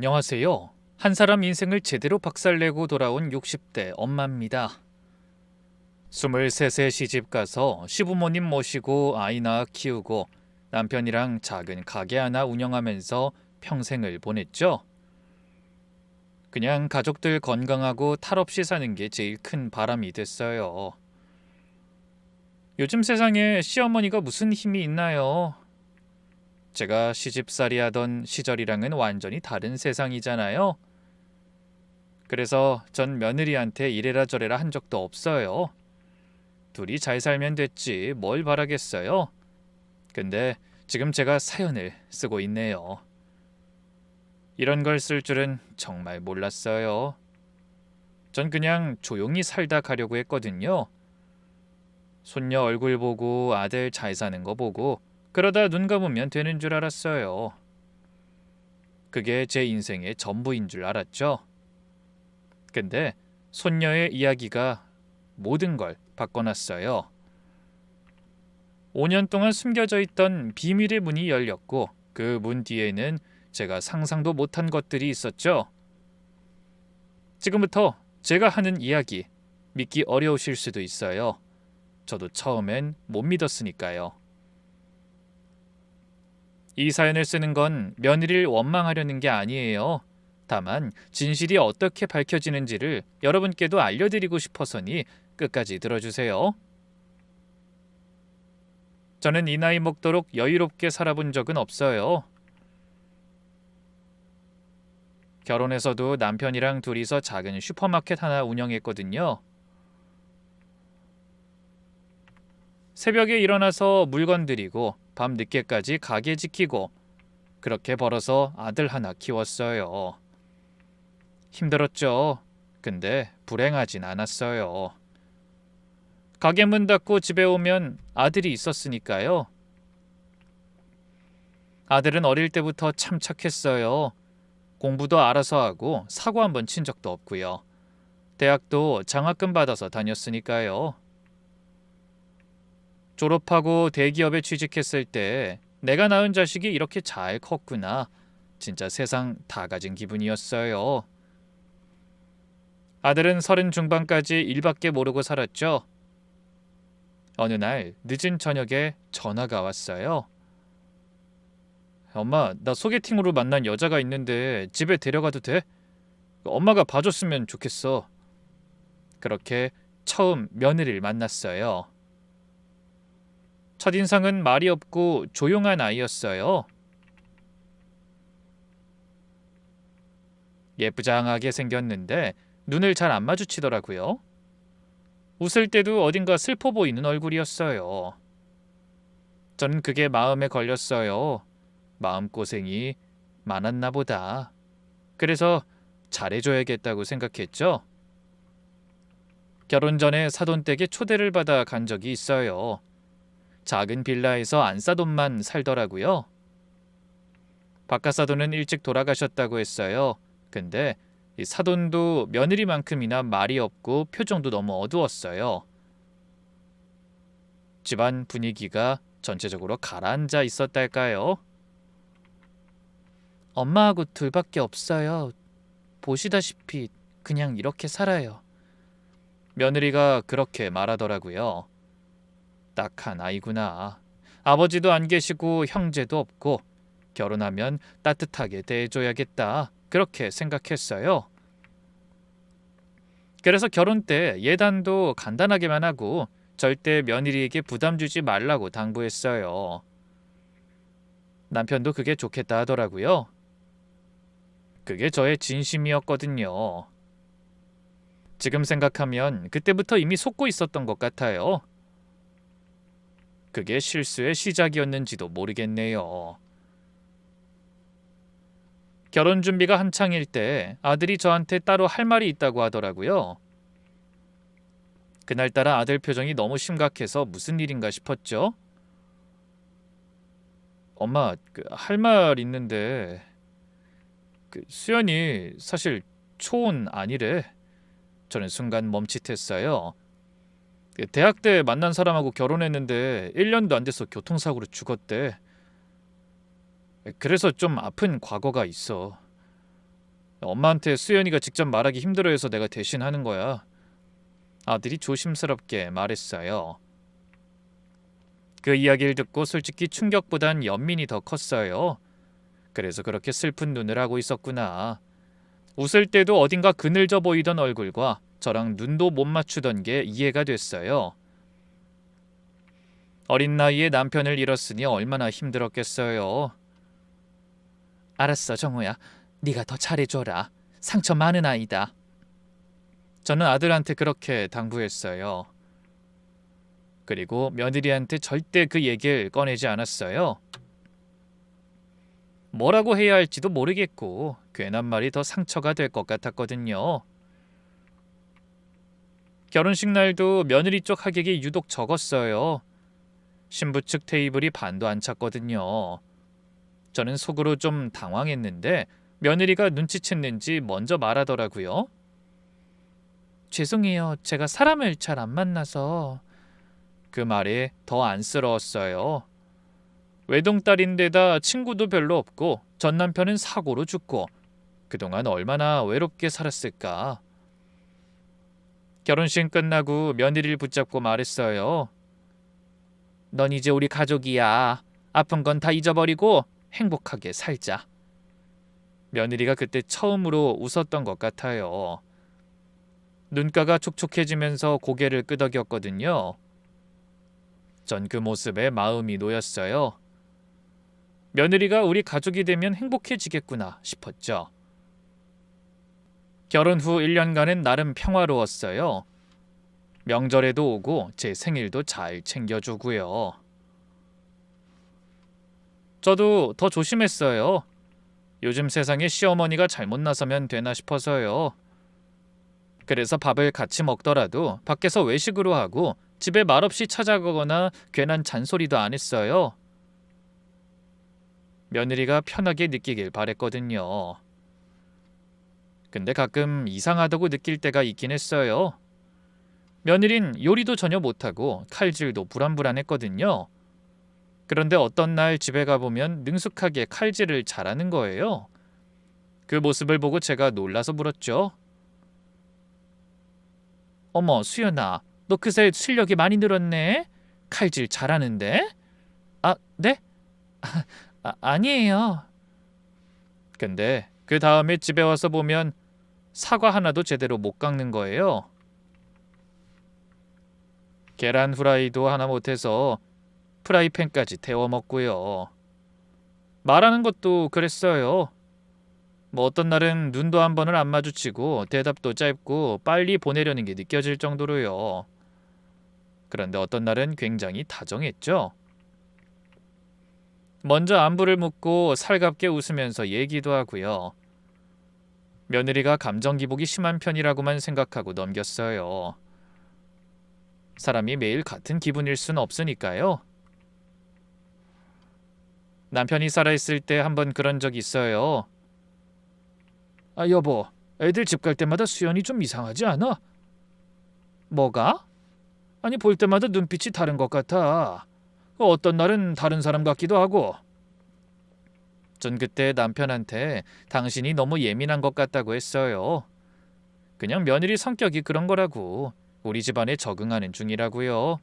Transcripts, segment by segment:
안녕하세요. 한 사람 인생을 제대로 박살내고 돌아온 60대 엄마입니다. 23세 시집 가서 시부모님 모시고 아이 낳아 키우고 남편이랑 작은 가게 하나 운영하면서 평생을 보냈죠. 그냥 가족들 건강하고 탈 없이 사는 게 제일 큰 바람이 됐어요. 요즘 세상에 시어머니가 무슨 힘이 있나요? 제가 시집살이 하던 시절이랑은 완전히 다른 세상이잖아요. 그래서 전 며느리한테 이래라 저래라 한 적도 없어요. 둘이 잘 살면 됐지 뭘 바라겠어요. 근데 지금 제가 사연을 쓰고 있네요. 이런 걸 쓸 줄은 정말 몰랐어요. 전 그냥 조용히 살다 가려고 했거든요. 손녀 얼굴 보고 아들 잘 사는 거 보고 그러다 눈 감으면 되는 줄 알았어요. 그게 제 인생의 전부인 줄 알았죠. 근데 손녀의 이야기가 모든 걸 바꿔놨어요. 5년 동안 숨겨져 있던 비밀의 문이 열렸고 그 문 뒤에는 제가 상상도 못한 것들이 있었죠. 지금부터 제가 하는 이야기 믿기 어려우실 수도 있어요. 저도 처음엔 못 믿었으니까요. 이 사연을 쓰는 건 며느리를 원망하려는 게 아니에요. 다만 진실이 어떻게 밝혀지는지를 여러분께도 알려드리고 싶어서니 끝까지 들어주세요. 저는 이 나이 먹도록 여유롭게 살아본 적은 없어요. 결혼해서도 남편이랑 둘이서 작은 슈퍼마켓 하나 운영했거든요. 새벽에 일어나서 물건 들이고 밤 늦게까지 가게 지키고 그렇게 벌어서 아들 하나 키웠어요. 힘들었죠. 근데 불행하진 않았어요. 가게 문 닫고 집에 오면 아들이 있었으니까요. 아들은 어릴 때부터 참 착했어요. 공부도 알아서 하고 사고 한 번 친 적도 없고요. 대학도 장학금 받아서 다녔으니까요. 졸업하고 대기업에 취직했을 때 내가 낳은 자식이 이렇게 잘 컸구나. 진짜 세상 다 가진 기분이었어요. 아들은 30 중반까지 일밖에 모르고 살았죠. 어느 날 늦은 저녁에 전화가 왔어요. 엄마, 나 소개팅으로 만난 여자가 있는데 집에 데려가도 돼? 엄마가 봐줬으면 좋겠어. 그렇게 처음 며느리를 만났어요. 첫인상은 말이 없고 조용한 아이였어요. 예쁘장하게 생겼는데 눈을 잘 안 마주치더라고요. 웃을 때도 어딘가 슬퍼 보이는 얼굴이었어요. 전 그게 마음에 걸렸어요. 마음고생이 많았나 보다. 그래서 잘해줘야겠다고 생각했죠. 결혼 전에 사돈댁에 초대를 받아 간 적이 있어요. 작은 빌라에서 안사돈만 살더라고요. 바깥사돈은 일찍 돌아가셨다고 했어요. 근데 이 사돈도 며느리만큼이나 말이 없고 표정도 너무 어두웠어요. 집안 분위기가 전체적으로 가라앉아 있었달까요? 엄마하고 둘밖에 없어요. 보시다시피 그냥 이렇게 살아요. 며느리가 그렇게 말하더라고요. 딱한 아이구나. 아버지도 안 계시고 형제도 없고 결혼하면 따뜻하게 대해줘야겠다. 그렇게 생각했어요. 그래서 결혼 때 예단도 간단하게만 하고 절대 며느리에게 부담 주지 말라고 당부했어요. 남편도 그게 좋겠다 하더라고요. 그게 저의 진심이었거든요. 지금 생각하면 그때부터 이미 속고 있었던 것 같아요. 그게 실수의 시작이었는지도 모르겠네요. 결혼 준비가 한창일 때 아들이 저한테 따로 할 말이 있다고 하더라고요. 그날따라 아들 표정이 너무 심각해서 무슨 일인가 싶었죠. 엄마, 할 말 있는데 수연이 사실 초혼 아니래. 저는 순간 멈칫했어요. 대학 때 만난 사람하고 결혼했는데 1년도 안 돼서 교통사고로 죽었대. 그래서 좀 아픈 과거가 있어. 엄마한테 수연이가 직접 말하기 힘들어해서 내가 대신 하는 거야. 아들이 조심스럽게 말했어요. 그 이야기를 듣고 솔직히 충격보단 연민이 더 컸어요. 그래서 그렇게 슬픈 눈을 하고 있었구나. 웃을 때도 어딘가 그늘져 보이던 얼굴과 저랑 눈도 못 맞추던 게 이해가 됐어요. 어린 나이에 남편을 잃었으니 얼마나 힘들었겠어요. 알았어, 정우야. 네가 더 잘해줘라. 상처 많은 아이다. 저는 아들한테 그렇게 당부했어요. 그리고 며느리한테 절대 그 얘기를 꺼내지 않았어요. 뭐라고 해야 할지도 모르겠고 괜한 말이 더 상처가 될 것 같았거든요. 결혼식 날도 며느리 쪽 하객이 유독 적었어요. 신부 측 테이블이 반도 안 찼거든요. 저는 속으로 좀 당황했는데 며느리가 눈치챘는지 먼저 말하더라고요. 죄송해요. 제가 사람을 잘 안 만나서. 그 말에 더 안쓰러웠어요. 외동딸인데다 친구도 별로 없고 전 남편은 사고로 죽고 그동안 얼마나 외롭게 살았을까. 결혼식 끝나고 며느리를 붙잡고 말했어요. 넌 이제 우리 가족이야. 아픈 건 다 잊어버리고 행복하게 살자. 며느리가 그때 처음으로 웃었던 것 같아요. 눈가가 촉촉해지면서 고개를 끄덕였거든요. 전 그 모습에 마음이 놓였어요. 며느리가 우리 가족이 되면 행복해지겠구나 싶었죠. 결혼 후 1년간은 나름 평화로웠어요. 명절에도 오고 제 생일도 잘 챙겨주고요. 저도 더 조심했어요. 요즘 세상에 시어머니가 잘못 나서면 되나 싶어서요. 그래서 밥을 같이 먹더라도 밖에서 외식으로 하고 집에 말없이 찾아가거나 괜한 잔소리도 안 했어요. 며느리가 편하게 느끼길 바랬거든요. 근데 가끔 이상하다고 느낄 때가 있긴 했어요. 며느린 요리도 전혀 못하고 칼질도 불안불안했거든요. 그런데 어떤 날 집에 가보면 능숙하게 칼질을 잘하는 거예요. 그 모습을 보고 제가 놀라서 물었죠. 어머, 수연아, 너 그새 실력이 많이 늘었네? 칼질 잘하는데? 아, 네? 아니에요. 근데 그 다음에 집에 와서 보면 사과 하나도 제대로 못 깎는 거예요. 계란 후라이도 하나 못해서 프라이팬까지 데워 먹고요. 말하는 것도 그랬어요. 뭐 어떤 날은 눈도 한 번을 안 마주치고 대답도 짧고 빨리 보내려는 게 느껴질 정도로요. 그런데 어떤 날은 굉장히 다정했죠. 먼저 안부를 묻고 살갑게 웃으면서 얘기도 하고요. 며느리가 감정 기복이 심한 편이라고만 생각하고 넘겼어요. 사람이 매일 같은 기분일 순 없으니까요. 남편이 살아있을 때 한번 그런 적 있어요. 아, 여보, 애들 집 갈 때마다 수연이 좀 이상하지 않아? 뭐가? 아니, 볼 때마다 눈빛이 다른 것 같아. 어떤 날은 다른 사람 같기도 하고. 전 그때 남편한테 당신이 너무 예민한 것 같다고 했어요. 그냥 며느리 성격이 그런 거라고. 우리 집안에 적응하는 중이라고요.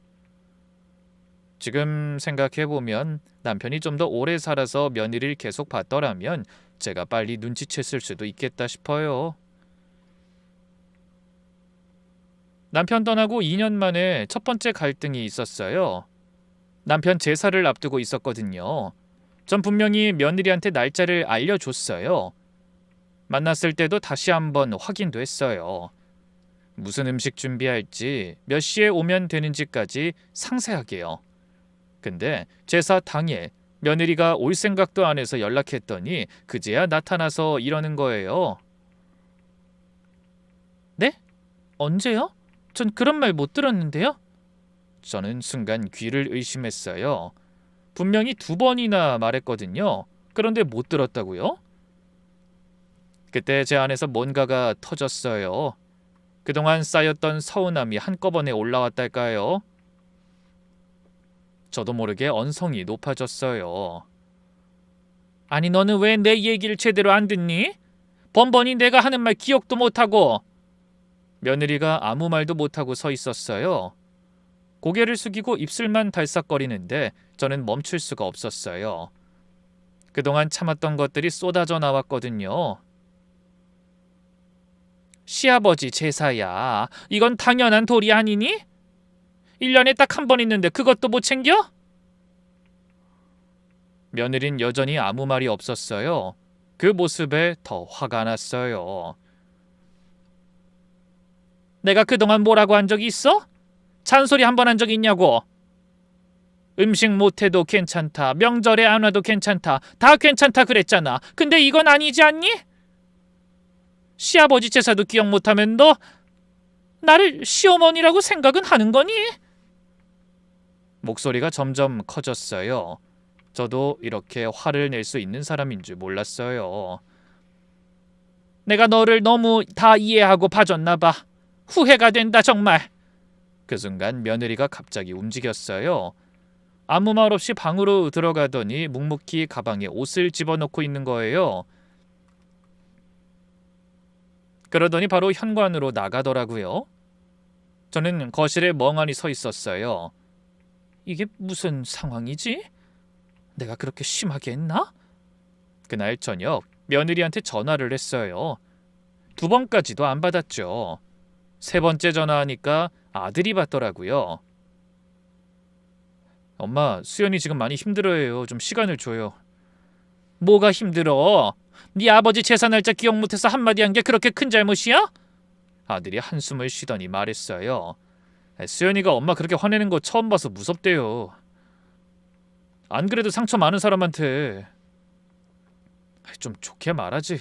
지금 생각해보면 남편이 좀 더 오래 살아서 며느리를 계속 봤더라면 제가 빨리 눈치챘을 수도 있겠다 싶어요. 남편 떠나고 2년 만에 첫 번째 갈등이 있었어요. 남편 제사를 앞두고 있었거든요. 전 분명히 며느리한테 날짜를 알려줬어요. 만났을 때도 다시 한번 확인도 했어요. 무슨 음식 준비할지, 몇 시에 오면 되는지까지 상세하게요. 근데 제사 당일 며느리가 올 생각도 안 해서 연락했더니 그제야 나타나서 이러는 거예요. 네? 언제요? 전 그런 말 못 들었는데요. 저는 순간 귀를 의심했어요. 분명히 2번이나 말했거든요. 그런데 못 들었다고요? 그때 제 안에서 뭔가가 터졌어요. 그동안 쌓였던 서운함이 한꺼번에 올라왔달까요? 저도 모르게 언성이 높아졌어요. 아니, 너는 왜 내 얘기를 제대로 안 듣니? 번번이 내가 하는 말 기억도 못하고. 며느리가 아무 말도 못하고 서 있었어요. 고개를 숙이고 입술만 달싹거리는데 저는 멈출 수가 없었어요. 그동안 참았던 것들이 쏟아져 나왔거든요. 시아버지 제사야. 이건 당연한 도리 아니니? 1년에 딱 한 번 있는데 그것도 못 챙겨? 며느린 여전히 아무 말이 없었어요. 그 모습에 더 화가 났어요. 내가 그동안 뭐라고 한 적이 있어? 잔소리 한 번 한 적 있냐고. 음식 못해도 괜찮다. 명절에 안 와도 괜찮다. 다 괜찮다 그랬잖아. 근데 이건 아니지 않니? 시아버지 제사도 기억 못하면 너 나를 시어머니라고 생각은 하는 거니? 목소리가 점점 커졌어요. 저도 이렇게 화를 낼 수 있는 사람인 줄 몰랐어요. 내가 너를 너무 다 이해하고 봐줬나 봐. 후회가 된다 정말. 그 순간 며느리가 갑자기 움직였어요. 아무 말 없이 방으로 들어가더니 묵묵히 가방에 옷을 집어넣고 있는 거예요. 그러더니 바로 현관으로 나가더라고요. 저는 거실에 멍하니 서 있었어요. 이게 무슨 상황이지? 내가 그렇게 심하게 했나? 그날 저녁 며느리한테 전화를 했어요. 2번까지도 안 받았죠. 3번째 전화하니까 아들이 받더라고요. 엄마, 수연이 지금 많이 힘들어해요. 좀 시간을 줘요. 뭐가 힘들어? 네 아버지 제사 날짜 기억 못해서 한마디 한 게 그렇게 큰 잘못이야? 아들이 한숨을 쉬더니 말했어요. 수연이가 엄마 그렇게 화내는 거 처음 봐서 무섭대요. 안 그래도 상처 많은 사람한테 좀 좋게 말하지.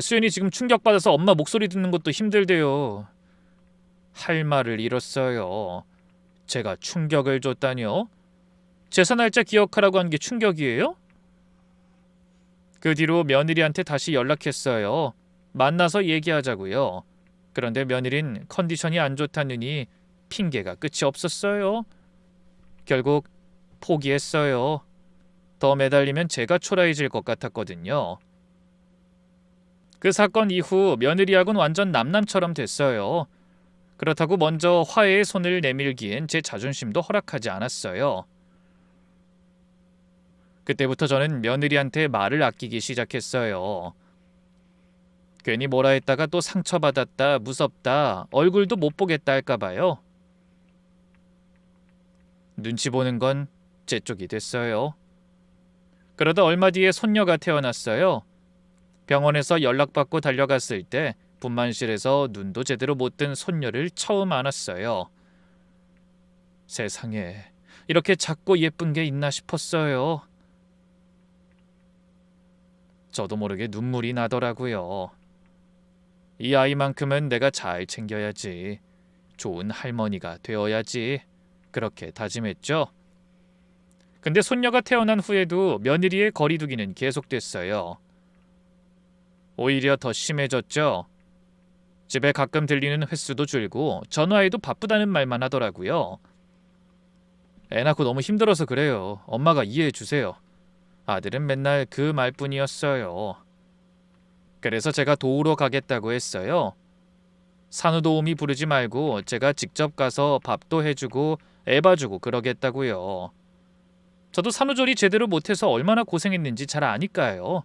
수연이 지금 충격받아서 엄마 목소리 듣는 것도 힘들대요. 할 말을 잃었어요. 제가 충격을 줬다뇨? 제사 날짜 기억하라고 한 게 충격이에요? 그 뒤로 며느리한테 다시 연락했어요. 만나서 얘기하자고요. 그런데 며느린 컨디션이 안 좋다느니 핑계가 끝이 없었어요. 결국 포기했어요. 더 매달리면 제가 초라해질 것 같았거든요. 그 사건 이후 며느리하고는 완전 남남처럼 됐어요. 그렇다고 먼저 화해의 손을 내밀기엔 제 자존심도 허락하지 않았어요. 그때부터 저는 며느리한테 말을 아끼기 시작했어요. 괜히 뭐라 했다가 또 상처받았다, 무섭다, 얼굴도 못 보겠다 할까봐요. 눈치 보는 건 제 쪽이 됐어요. 그러다 얼마 뒤에 손녀가 태어났어요. 병원에서 연락받고 달려갔을 때 분만실에서 눈도 제대로 못 뜬 손녀를 처음 안았어요. 세상에 이렇게 작고 예쁜 게 있나 싶었어요. 저도 모르게 눈물이 나더라고요. 이 아이만큼은 내가 잘 챙겨야지. 좋은 할머니가 되어야지. 그렇게 다짐했죠. 근데 손녀가 태어난 후에도 며느리의 거리두기는 계속됐어요. 오히려 더 심해졌죠. 집에 가끔 들리는 횟수도 줄고 전화해도 바쁘다는 말만 하더라고요. 애 낳고 너무 힘들어서 그래요. 엄마가 이해해 주세요. 아들은 맨날 그 말뿐이었어요. 그래서 제가 도우러 가겠다고 했어요. 산후도우미 부르지 말고 제가 직접 가서 밥도 해주고 애 봐주고 그러겠다고요. 저도 산후조리 제대로 못해서 얼마나 고생했는지 잘 아니까요.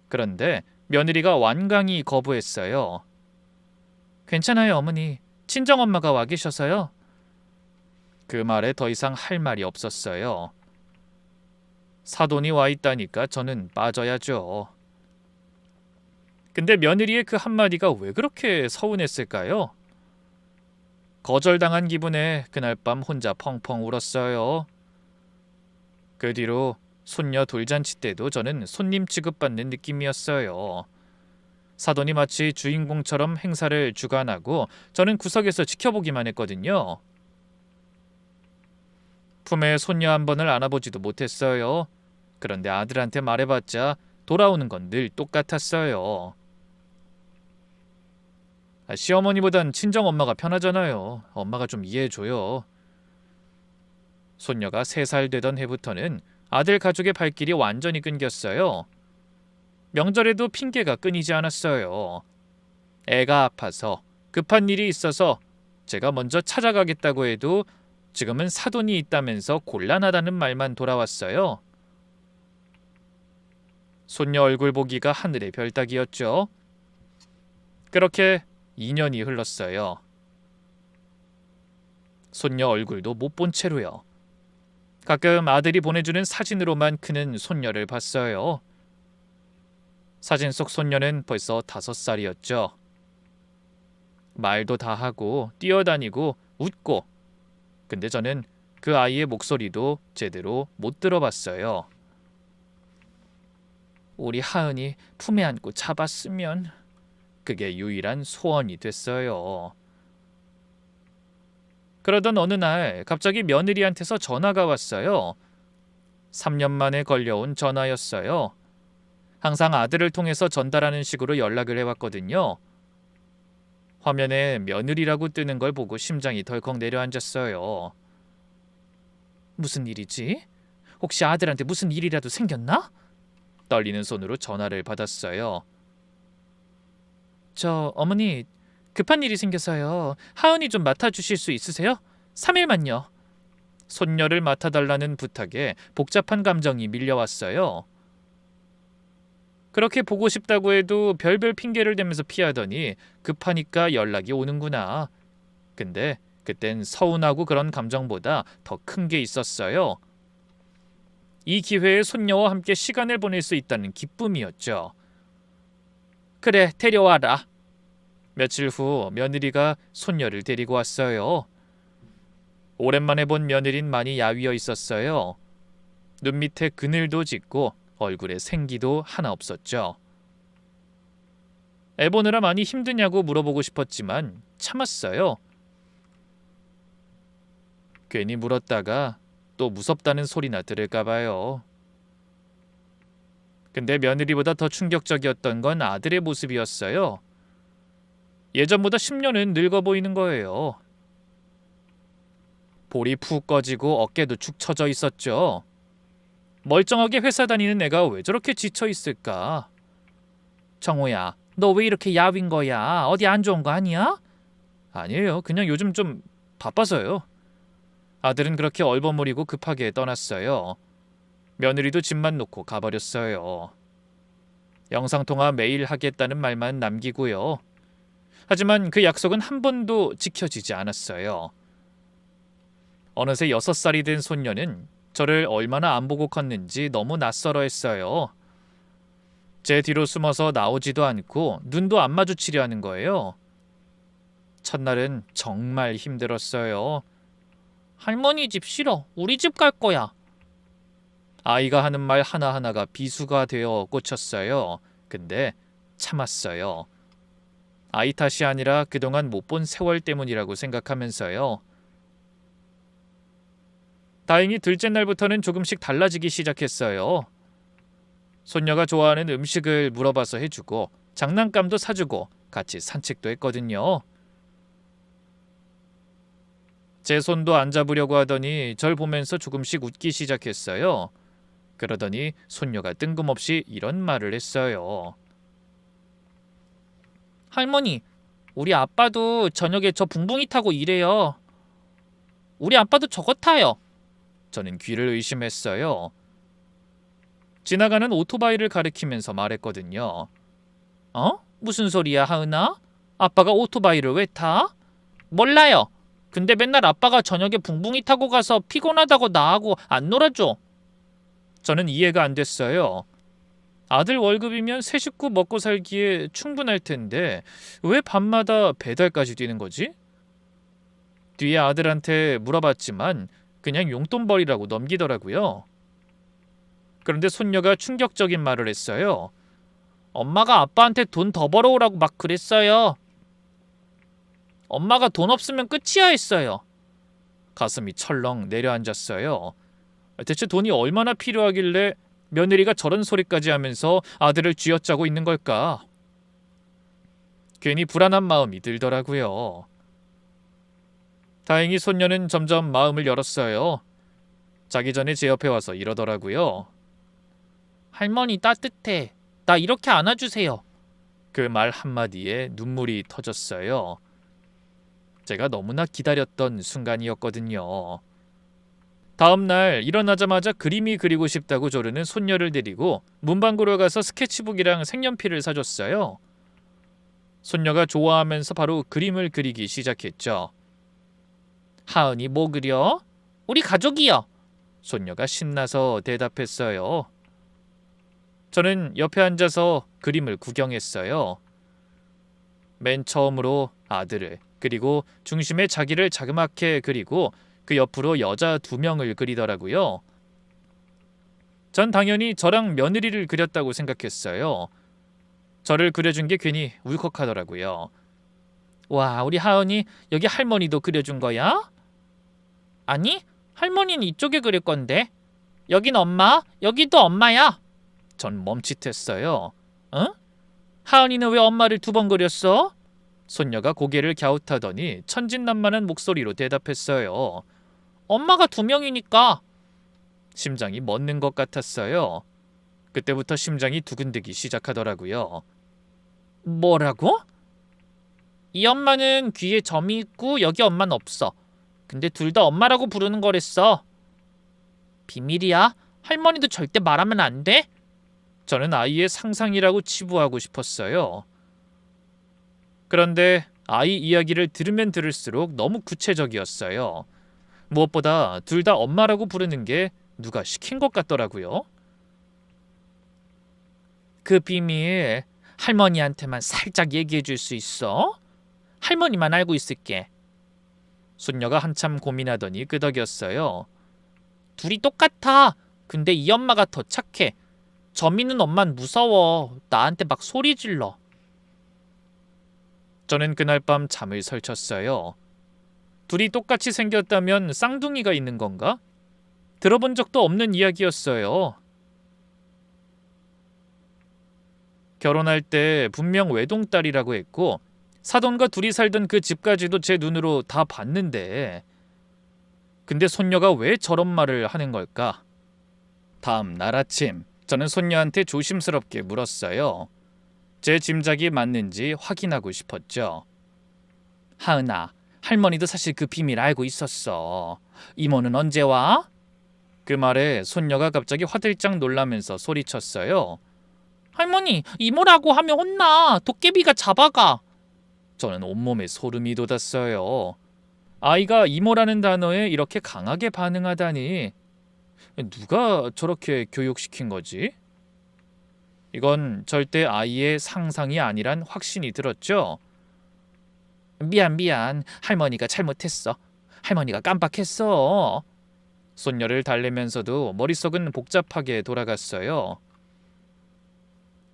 그런데 며느리가 완강히 거부했어요. 괜찮아요, 어머니. 친정엄마가 와 계셔서요. 그 말에 더 이상 할 말이 없었어요. 사돈이 와 있다니까 저는 빠져야죠. 근데 며느리의 그 한마디가 왜 그렇게 서운했을까요? 거절당한 기분에 그날 밤 혼자 펑펑 울었어요. 그 뒤로 손녀 돌잔치 때도 저는 손님 취급받는 느낌이었어요. 사돈이 마치 주인공처럼 행사를 주관하고 저는 구석에서 지켜보기만 했거든요. 품에 손녀 한 번을 안아보지도 못했어요. 그런데 아들한테 말해봤자 돌아오는 건 늘 똑같았어요. 시어머니보단 친정엄마가 편하잖아요. 엄마가 좀 이해해줘요. 손녀가 3살 되던 해부터는 아들 가족의 발길이 완전히 끊겼어요. 명절에도 핑계가 끊이지 않았어요. 애가 아파서, 급한 일이 있어서 제가 먼저 찾아가겠다고 해도 지금은 사돈이 있다면서 곤란하다는 말만 돌아왔어요. 손녀 얼굴 보기가 하늘의 별따기였죠. 그렇게 2년이 흘렀어요. 손녀 얼굴도 못 본 채로요. 가끔 아들이 보내주는 사진으로만 크는 손녀를 봤어요. 사진 속 손녀는 벌써 5살이었죠. 말도 다 하고 뛰어다니고 웃고, 근데 저는 그 아이의 목소리도 제대로 못 들어봤어요. 우리 하은이 품에 안고 잡았으면, 그게 유일한 소원이 됐어요. 그러던 어느 날 갑자기 며느리한테서 전화가 왔어요. 3년 만에 걸려온 전화였어요. 항상 아들을 통해서 전달하는 식으로 연락을 해왔거든요. 화면에 며느리라고 뜨는 걸 보고 심장이 덜컥 내려앉았어요. 무슨 일이지? 혹시 아들한테 무슨 일이라도 생겼나? 떨리는 손으로 전화를 받았어요. 저 어머니, 급한 일이 생겨서요. 하은이 좀 맡아주실 수 있으세요? 3일만요. 손녀를 맡아달라는 부탁에 복잡한 감정이 밀려왔어요. 그렇게 보고 싶다고 해도 별별 핑계를 대면서 피하더니 급하니까 연락이 오는구나. 근데 그땐 서운하고 그런 감정보다 더 큰 게 있었어요. 이 기회에 손녀와 함께 시간을 보낼 수 있다는 기쁨이었죠. 그래, 데려와라. 며칠 후 며느리가 손녀를 데리고 왔어요. 오랜만에 본 며느린 많이 야위어 있었어요. 눈 밑에 그늘도 짙고 얼굴에 생기도 하나 없었죠. 애 보느라 많이 힘드냐고 물어보고 싶었지만 참았어요. 괜히 물었다가 또 무섭다는 소리나 들을까 봐요. 근데 며느리보다 더 충격적이었던 건 아들의 모습이었어요. 예전보다 10년은 늙어 보이는 거예요. 볼이 푹 꺼지고 어깨도 축 처져 있었죠. 멀쩡하게 회사 다니는 애가 왜 저렇게 지쳐 있을까? 정호야, 너 왜 이렇게 야윈 거야? 어디 안 좋은 거 아니야? 아니에요. 그냥 요즘 좀 바빠서요. 아들은 그렇게 얼버무리고 급하게 떠났어요. 며느리도 집만 놓고 가버렸어요. 영상통화 매일 하겠다는 말만 남기고요. 하지만 그 약속은 한 번도 지켜지지 않았어요. 어느새 6살이 된 손녀는 저를 얼마나 안 보고 컸는지 너무 낯설어 했어요. 제 뒤로 숨어서 나오지도 않고 눈도 안 마주치려 하는 거예요. 첫날은 정말 힘들었어요. 할머니 집 싫어. 우리 집 갈 거야. 아이가 하는 말 하나하나가 비수가 되어 꽂혔어요. 근데 참았어요. 아이 탓이 아니라 그동안 못 본 세월 때문이라고 생각하면서요. 다행히 둘째 날부터는 조금씩 달라지기 시작했어요. 손녀가 좋아하는 음식을 물어봐서 해주고 장난감도 사주고 같이 산책도 했거든요. 제 손도 안 잡으려고 하더니 절 보면서 조금씩 웃기 시작했어요. 그러더니 손녀가 뜬금없이 이런 말을 했어요. 할머니, 우리 아빠도 저녁에 저 붕붕이 타고 일해요. 우리 아빠도 저거 타요. 저는 귀를 의심했어요. 지나가는 오토바이를 가리키면서 말했거든요. 어? 무슨 소리야, 하은아? 아빠가 오토바이를 왜 타? 몰라요. 근데 맨날 아빠가 저녁에 붕붕이 타고 가서 피곤하다고 나하고 안 놀아줘. 저는 이해가 안 됐어요. 아들 월급이면 세 식구 먹고 살기에 충분할 텐데 왜 밤마다 배달까지 뛰는 거지? 뒤에 아들한테 물어봤지만 그냥 용돈벌이라고 넘기더라고요. 그런데 손녀가 충격적인 말을 했어요. 엄마가 아빠한테 돈 더 벌어오라고 막 그랬어요. 엄마가 돈 없으면 끝이야 했어요. 가슴이 철렁 내려앉았어요. 대체 돈이 얼마나 필요하길래 며느리가 저런 소리까지 하면서 아들을 쥐어짜고 있는 걸까? 괜히 불안한 마음이 들더라고요. 다행히 손녀는 점점 마음을 열었어요. 자기 전에 제 옆에 와서 이러더라고요. 할머니 따뜻해. 나 이렇게 안아주세요. 그 말 한마디에 눈물이 터졌어요. 제가 너무나 기다렸던 순간이었거든요. 다음 날 일어나자마자 그림이 그리고 싶다고 조르는 손녀를 데리고 문방구로 가서 스케치북이랑 색연필을 사줬어요. 손녀가 좋아하면서 바로 그림을 그리기 시작했죠. 하은이 뭐 그려? 우리 가족이요. 손녀가 신나서 대답했어요. 저는 옆에 앉아서 그림을 구경했어요. 맨 처음으로 아들을, 그리고 중심에 자기를 자그맣게 그리고 그 옆으로 여자 2명을 그리더라고요. 전 당연히 저랑 며느리를 그렸다고 생각했어요. 저를 그려준 게 괜히 울컥하더라고요. 와, 우리 하은이 여기 할머니도 그려준 거야? 아니, 할머니는 이쪽에 그릴 건데. 여긴 엄마, 여기도 엄마야. 전 멈칫했어요. 응? 하은이는 왜 엄마를 2번 그렸어? 손녀가 고개를 갸웃하더니 천진난만한 목소리로 대답했어요. 엄마가 2명이니까. 심장이 멎는 것 같았어요. 그때부터 심장이 두근대기 시작하더라고요. 뭐라고? 이 엄마는 귀에 점이 있고 여기 엄마는 없어. 근데 둘 다 엄마라고 부르는 거랬어. 비밀이야. 할머니도 절대 말하면 안 돼. 저는 아이의 상상이라고 치부하고 싶었어요. 그런데 아이 이야기를 들으면 들을수록 너무 구체적이었어요. 무엇보다 둘 다 엄마라고 부르는 게 누가 시킨 것 같더라고요. 그 비밀 할머니한테만 살짝 얘기해 줄 수 있어? 할머니만 알고 있을게. 손녀가 한참 고민하더니 끄덕였어요. 둘이 똑같아. 근데 이 엄마가 더 착해. 점 있는 엄만 무서워. 나한테 막 소리 질러. 저는 그날 밤 잠을 설쳤어요. 둘이 똑같이 생겼다면 쌍둥이가 있는 건가? 들어본 적도 없는 이야기였어요. 결혼할 때 분명 외동딸이라고 했고 사돈과 둘이 살던 그 집까지도 제 눈으로 다 봤는데 근데 손녀가 왜 저런 말을 하는 걸까? 다음 날 아침 저는 손녀한테 조심스럽게 물었어요. 제 짐작이 맞는지 확인하고 싶었죠. 하은아, 할머니도 사실 그 비밀 알고 있었어. 이모는 언제 와? 그 말에 손녀가 갑자기 화들짝 놀라면서 소리쳤어요. 할머니, 이모라고 하면 혼나. 도깨비가 잡아가. 저는 온몸에 소름이 돋았어요. 아이가 이모라는 단어에 이렇게 강하게 반응하다니. 누가 저렇게 교육시킨 거지? 이건 절대 아이의 상상이 아니란 확신이 들었죠. 미안. 할머니가 잘못했어. 할머니가 깜빡했어. 손녀를 달래면서도 머릿속은 복잡하게 돌아갔어요.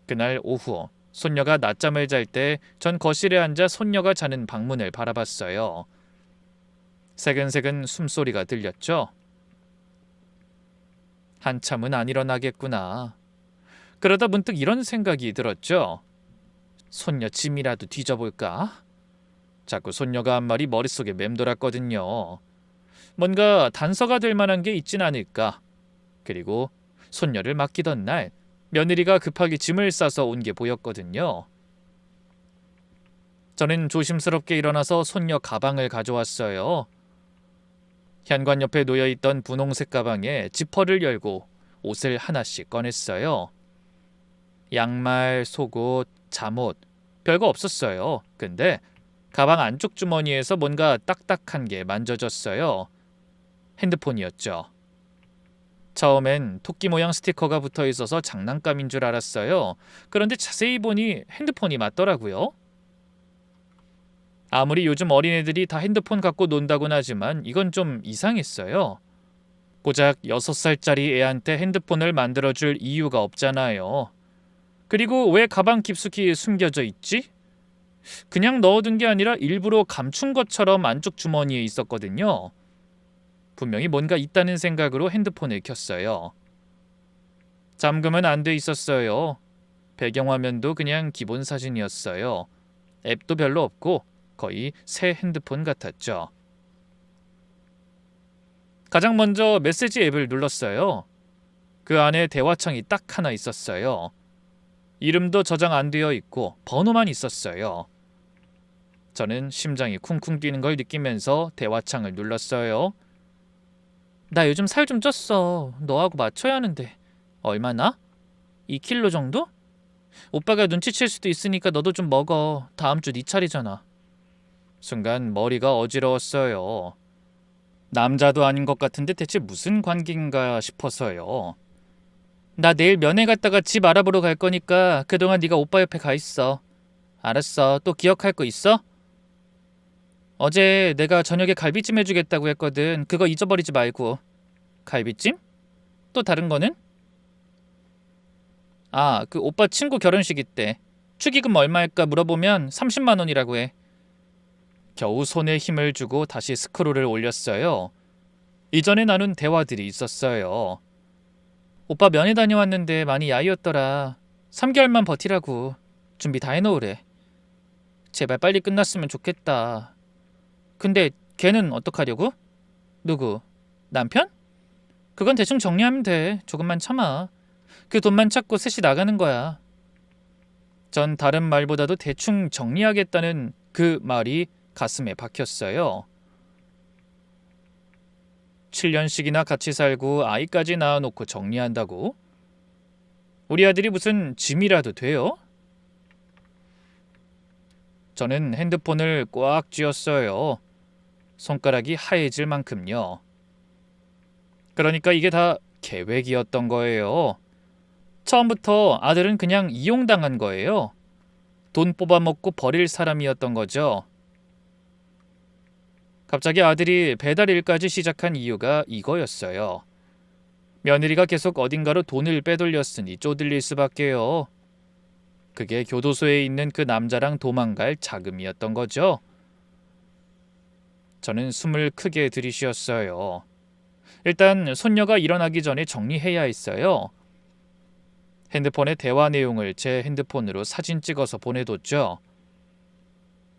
그날 오후 손녀가 낮잠을 잘 때 전 거실에 앉아 손녀가 자는 방문을 바라봤어요. 새근새근 숨소리가 들렸죠. 한참은 안 일어나겠구나. 그러다 문득 이런 생각이 들었죠. 손녀 짐이라도 뒤져볼까? 자꾸 손녀가 한 말이 머릿속에 맴돌았거든요. 뭔가 단서가 될 만한 게 있진 않을까. 그리고 손녀를 맡기던 날 며느리가 급하게 짐을 싸서 온 게 보였거든요. 저는 조심스럽게 일어나서 손녀 가방을 가져왔어요. 현관 옆에 놓여있던 분홍색 가방에 지퍼를 열고 옷을 하나씩 꺼냈어요. 양말, 속옷, 잠옷, 별거 없었어요. 근데 가방 안쪽 주머니에서 뭔가 딱딱한 게 만져졌어요. 핸드폰이었죠. 처음엔 토끼 모양 스티커가 붙어 있어서 장난감인 줄 알았어요. 그런데 자세히 보니 핸드폰이 맞더라고요. 아무리 요즘 어린애들이 다 핸드폰 갖고 논다곤 하지만 이건 좀 이상했어요. 고작 6살짜리 애한테 핸드폰을 만들어줄 이유가 없잖아요. 그리고 왜 가방 깊숙이 숨겨져 있지? 그냥 넣어둔 게 아니라 일부러 감춘 것처럼 안쪽 주머니에 있었거든요. 분명히 뭔가 있다는 생각으로 핸드폰을 켰어요. 잠금은 안 돼 있었어요. 배경화면도 그냥 기본 사진이었어요. 앱도 별로 없고 거의 새 핸드폰 같았죠. 가장 먼저 메시지 앱을 눌렀어요. 그 안에 대화창이 딱 하나 있었어요. 이름도 저장 안 되어 있고 번호만 있었어요. 저는 심장이 쿵쿵 뛰는 걸 느끼면서 대화창을 눌렀어요. 나 요즘 살 좀 쪘어. 너하고 맞춰야 하는데. 얼마나? 2kg 정도? 오빠가 눈치챌 수도 있으니까 너도 좀 먹어. 다음 주 네 차례잖아. 순간 머리가 어지러웠어요. 남자도 아닌 것 같은데 대체 무슨 관계인가 싶어서요. 나 내일 면회 갔다가 집 알아보러 갈 거니까 그동안 네가 오빠 옆에 가 있어. 알았어. 또 기억할 거 있어? 어제 내가 저녁에 갈비찜 해주겠다고 했거든. 그거 잊어버리지 말고. 갈비찜? 또 다른 거는? 아, 그 오빠 친구 결혼식 있대. 축의금 얼마일까 물어보면 30만 원이라고 해. 겨우 손에 힘을 주고 다시 스크롤을 올렸어요. 이전에 나눈 대화들이 있었어요. 오빠 면회 다녀왔는데 많이 야위었더라. 3개월만 버티라고. 준비 다 해놓으래. 제발 빨리 끝났으면 좋겠다. 근데 걔는 어떡하려고? 누구? 남편? 그건 대충 정리하면 돼. 조금만 참아. 그 돈만 찾고 셋이 나가는 거야. 전 다른 말보다도 대충 정리하겠다는 그 말이 가슴에 박혔어요. 7년씩이나 같이 살고 아이까지 낳아놓고 정리한다고? 우리 아들이 무슨 짐이라도 돼요? 저는 핸드폰을 꽉 쥐었어요. 손가락이 하얘질 만큼요. 그러니까 이게 다 계획이었던 거예요. 처음부터 아들은 그냥 이용당한 거예요. 돈 뽑아먹고 버릴 사람이었던 거죠. 갑자기 아들이 배달 일까지 시작한 이유가 이거였어요. 며느리가 계속 어딘가로 돈을 빼돌렸으니 쪼들릴 수밖에요. 그게 교도소에 있는 그 남자랑 도망갈 자금이었던 거죠. 저는 숨을 크게 들이쉬었어요. 일단 손녀가 일어나기 전에 정리해야 했어요. 핸드폰의 대화 내용을 제 핸드폰으로 사진 찍어서 보내뒀죠.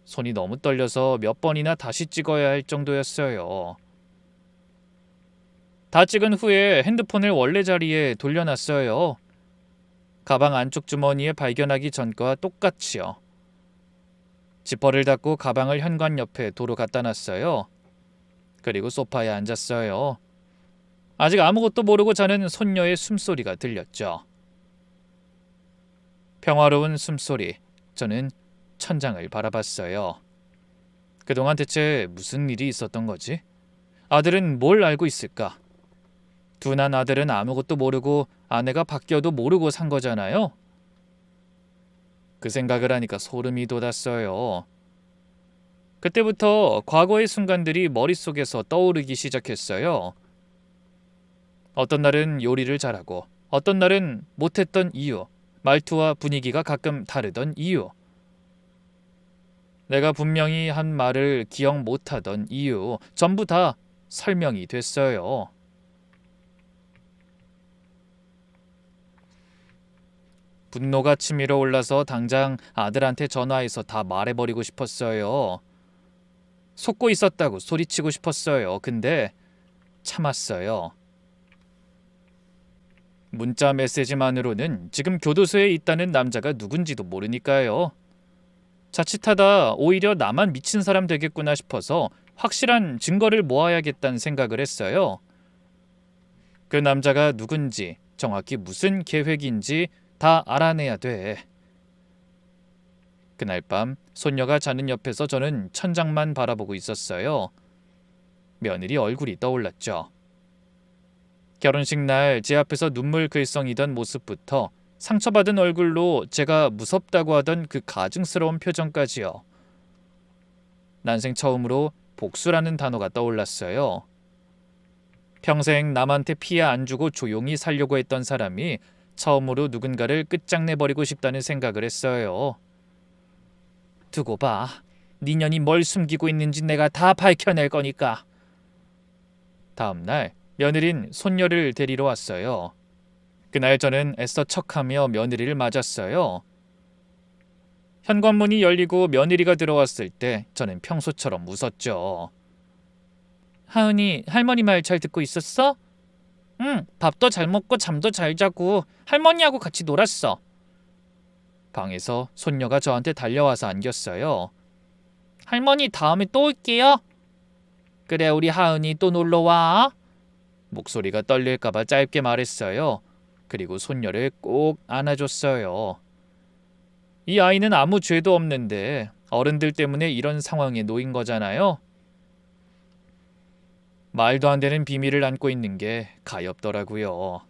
손이 너무 떨려서 몇 번이나 다시 찍어야 할 정도였어요. 다 찍은 후에 핸드폰을 원래 자리에 돌려놨어요. 가방 안쪽 주머니에 발견하기 전과 똑같이요. 지퍼를 닫고 가방을 현관 옆에 도로 갖다 놨어요. 그리고 소파에 앉았어요. 아직 아무것도 모르고 자는 손녀의 숨소리가 들렸죠. 평화로운 숨소리. 저는 천장을 바라봤어요. 그동안 대체 무슨 일이 있었던 거지? 아들은 뭘 알고 있을까? 둔한 아들은 아무것도 모르고 아내가 바뀌어도 모르고 산 거잖아요. 그 생각을 하니까 소름이 돋았어요. 그때부터 과거의 순간들이 머릿속에서 떠오르기 시작했어요. 어떤 날은 요리를 잘하고 어떤 날은 못했던 이유, 말투와 분위기가 가끔 다르던 이유, 내가 분명히 한 말을 기억 못하던 이유, 전부 다 설명이 됐어요. 분노가 치밀어 올라서 당장 아들한테 전화해서 다 말해버리고 싶었어요. 속고 있었다고 소리치고 싶었어요. 근데 참았어요. 문자 메시지만으로는 지금 교도소에 있다는 남자가 누군지도 모르니까요. 자칫하다 오히려 나만 미친 사람 되겠구나 싶어서 확실한 증거를 모아야겠다는 생각을 했어요. 그 남자가 누군지, 정확히 무슨 계획인지 다 알아내야 돼. 그날 밤 손녀가 자는 옆에서 저는 천장만 바라보고 있었어요. 며느리 얼굴이 떠올랐죠. 결혼식 날 제 앞에서 눈물 글썽이던 모습부터 상처받은 얼굴로 제가 무섭다고 하던 그 가증스러운 표정까지요. 난생 처음으로 복수라는 단어가 떠올랐어요. 평생 남한테 피해 안 주고 조용히 살려고 했던 사람이 처음으로 누군가를 끝장내버리고 싶다는 생각을 했어요. 두고 봐. 네 년이 뭘 숨기고 있는지 내가 다 밝혀낼 거니까. 다음 날 며느린 손녀를 데리러 왔어요. 그날 저는 애써 척하며 며느리를 맞았어요. 현관문이 열리고 며느리가 들어왔을 때 저는 평소처럼 웃었죠. 하은이, 할머니 말 잘 듣고 있었어? 응, 밥도 잘 먹고 잠도 잘 자고 할머니하고 같이 놀았어. 방에서 손녀가 저한테 달려와서 안겼어요. 할머니, 다음에 또 올게요. 그래, 우리 하은이 또 놀러와. 목소리가 떨릴까봐 짧게 말했어요. 그리고 손녀를 꼭 안아줬어요. 이 아이는 아무 죄도 없는데 어른들 때문에 이런 상황에 놓인 거잖아요. 말도 안 되는 비밀을 안고 있는 게 가엾더라고요.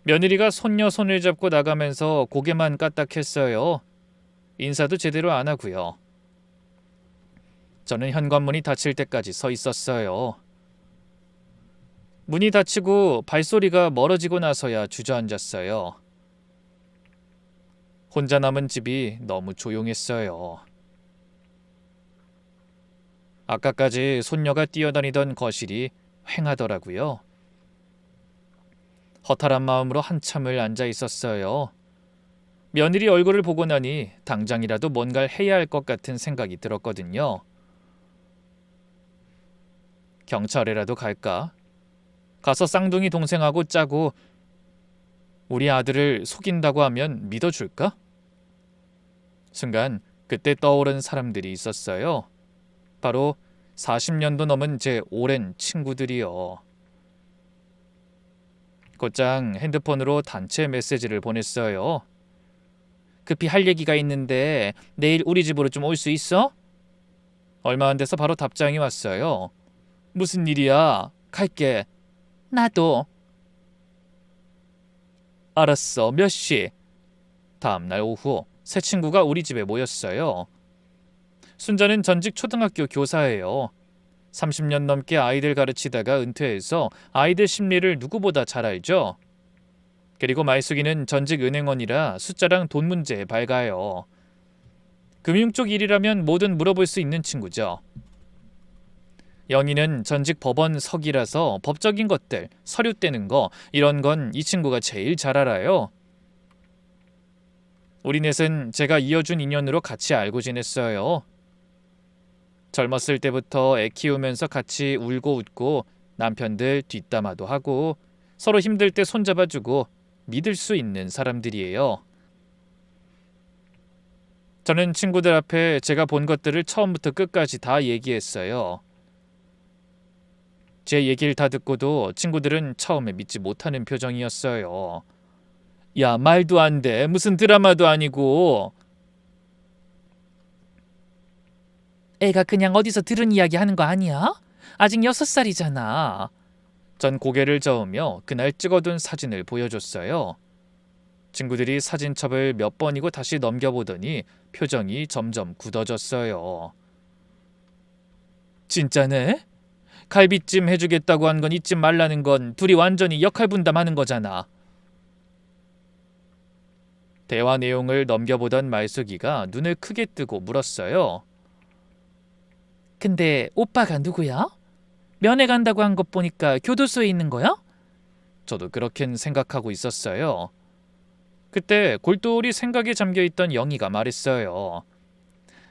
며느리가 손녀 손을 잡고 나가면서 고개만 까딱했어요. 인사도 제대로 안 하고요. 저는 현관문이 닫힐 때까지 서 있었어요. 문이 닫히고 발소리가 멀어지고 나서야 주저앉았어요. 혼자 남은 집이 너무 조용했어요. 아까까지 손녀가 뛰어다니던 거실이 휑하더라고요. 허탈한 마음으로 한참을 앉아 있었어요. 며느리 얼굴을 보고 나니 당장이라도 뭔가를 해야 할 것 같은 생각이 들었거든요. 경찰에라도 갈까? 가서 쌍둥이 동생하고 짜고 우리 아들을 속인다고 하면 믿어줄까? 순간 그때 떠오른 사람들이 있었어요. 바로 40년도 넘은 제 오랜 친구들이요. 곧장 핸드폰으로 단체 메시지를 보냈어요. 급히 할 얘기가 있는데 내일 우리 집으로 좀 올 수 있어? 얼마 안 돼서 바로 답장이 왔어요. 무슨 일이야? 갈게. 나도. 알았어. 몇 시? 다음 날 오후 새 친구가 우리 집에 모였어요. 순자는 전직 초등학교 교사예요. 30년 넘게 아이들 가르치다가 은퇴해서 아이들 심리를 누구보다 잘 알죠. 그리고 말숙이는 전직 은행원이라 숫자랑 돈 문제에 밝아요. 금융 쪽 일이라면 뭐든 물어볼 수 있는 친구죠. 영희는 전직 법원 서기라서 법적인 것들, 서류 떼는 거 이런 건 이 친구가 제일 잘 알아요. 우리 넷은 제가 이어준 인연으로 같이 알고 지냈어요. 젊었을 때부터 애 키우면서 같이 울고 웃고 남편들 뒷담화도 하고 서로 힘들 때 손잡아주고 믿을 수 있는 사람들이에요. 저는 친구들 앞에 제가 본 것들을 처음부터 끝까지 다 얘기했어요. 제 얘기를 다 듣고도 친구들은 처음에 믿지 못하는 표정이었어요. 야, 말도 안 돼. 무슨 드라마도 아니고. 애가 그냥 어디서 들은 이야기 하는 거 아니야? 아직 6살이잖아. 전 고개를 저으며 그날 찍어둔 사진을 보여줬어요. 친구들이 사진첩을 몇 번이고 다시 넘겨보더니 표정이 점점 굳어졌어요. 진짜네? 갈비찜 해주겠다고 한 건 잊지 말라는 건 둘이 완전히 역할 분담하는 거잖아. 대화 내용을 넘겨보던 말숙이가 눈을 크게 뜨고 물었어요. 근데 오빠가 누구야? 면회 간다고 한 것 보니까 교도소에 있는 거야? 저도 그렇게 생각하고 있었어요. 그때 골똘히 생각에 잠겨있던 영희가 말했어요.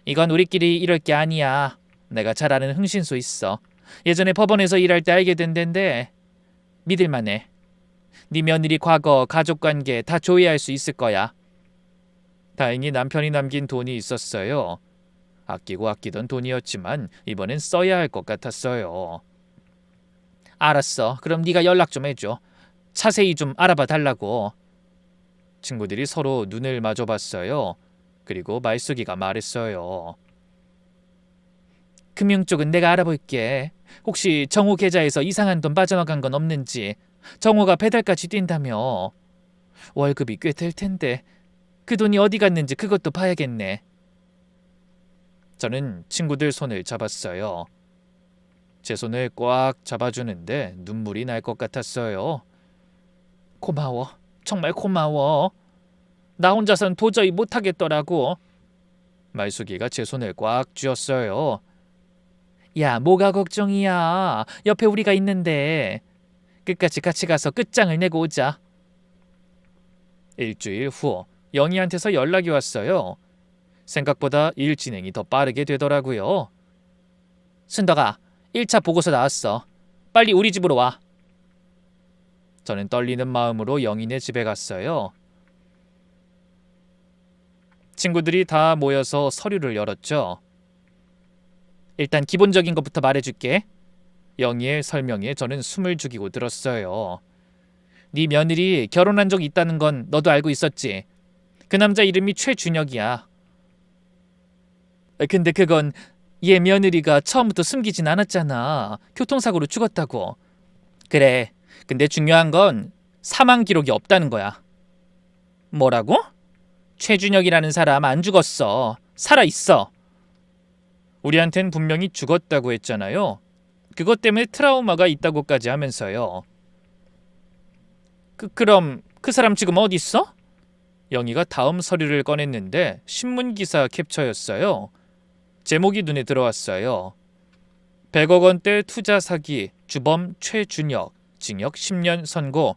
이건 우리끼리 이럴 게 아니야. 내가 잘 아는 흥신소 있어. 예전에 법원에서 일할 때 알게 된 데인데 믿을만해. 네 며느리 과거, 가족관계 다 조회할 수 있을 거야. 다행히 남편이 남긴 돈이 있었어요. 아끼고 아끼던 돈이었지만 이번엔 써야 할 것 같았어요. 알았어. 그럼 네가 연락 좀 해줘. 자세히 좀 알아봐 달라고. 친구들이 서로 눈을 마주봤어요. 그리고 말숙이가 말했어요. 금융 쪽은 내가 알아볼게. 혹시 정호 계좌에서 이상한 돈 빠져나간 건 없는지. 정호가 배달까지 뛴다며. 월급이 꽤 될 텐데 그 돈이 어디 갔는지 그것도 봐야겠네. 저는 친구들 손을 잡았어요. 제 손을 꽉 잡아주는데 눈물이 날 것 같았어요. 고마워. 정말 고마워. 나 혼자선 도저히 못하겠더라고. 말숙이가 제 손을 꽉 쥐었어요. 야, 뭐가 걱정이야. 옆에 우리가 있는데. 끝까지 같이 가서 끝장을 내고 오자. 일주일 후 영희한테서 연락이 왔어요. 생각보다 일 진행이 더 빠르게 되더라고요. 순덕아, 1차 보고서 나왔어. 빨리 우리 집으로 와. 저는 떨리는 마음으로 영희네 집에 갔어요. 친구들이 다 모여서 서류를 열었죠. 일단 기본적인 것부터 말해줄게. 영희의 설명에 저는 숨을 죽이고 들었어요. 네 며느리 결혼한 적 있다는 건 너도 알고 있었지? 그 남자 이름이 최준혁이야. 근데 그건 얘 며느리가 처음부터 숨기진 않았잖아. 교통사고로 죽었다고. 그래. 근데 중요한 건 사망 기록이 없다는 거야. 뭐라고? 최준혁이라는 사람 안 죽었어. 살아있어. 우리한텐 분명히 죽었다고 했잖아요. 그것 때문에 트라우마가 있다고까지 하면서요. 그럼 그 사람 지금 어디 있어? 영희가 다음 서류를 꺼냈는데 신문기사 캡처였어요. 제목이 눈에 들어왔어요. 100억 원대 투자 사기, 주범 최준혁, 징역 10년 선고.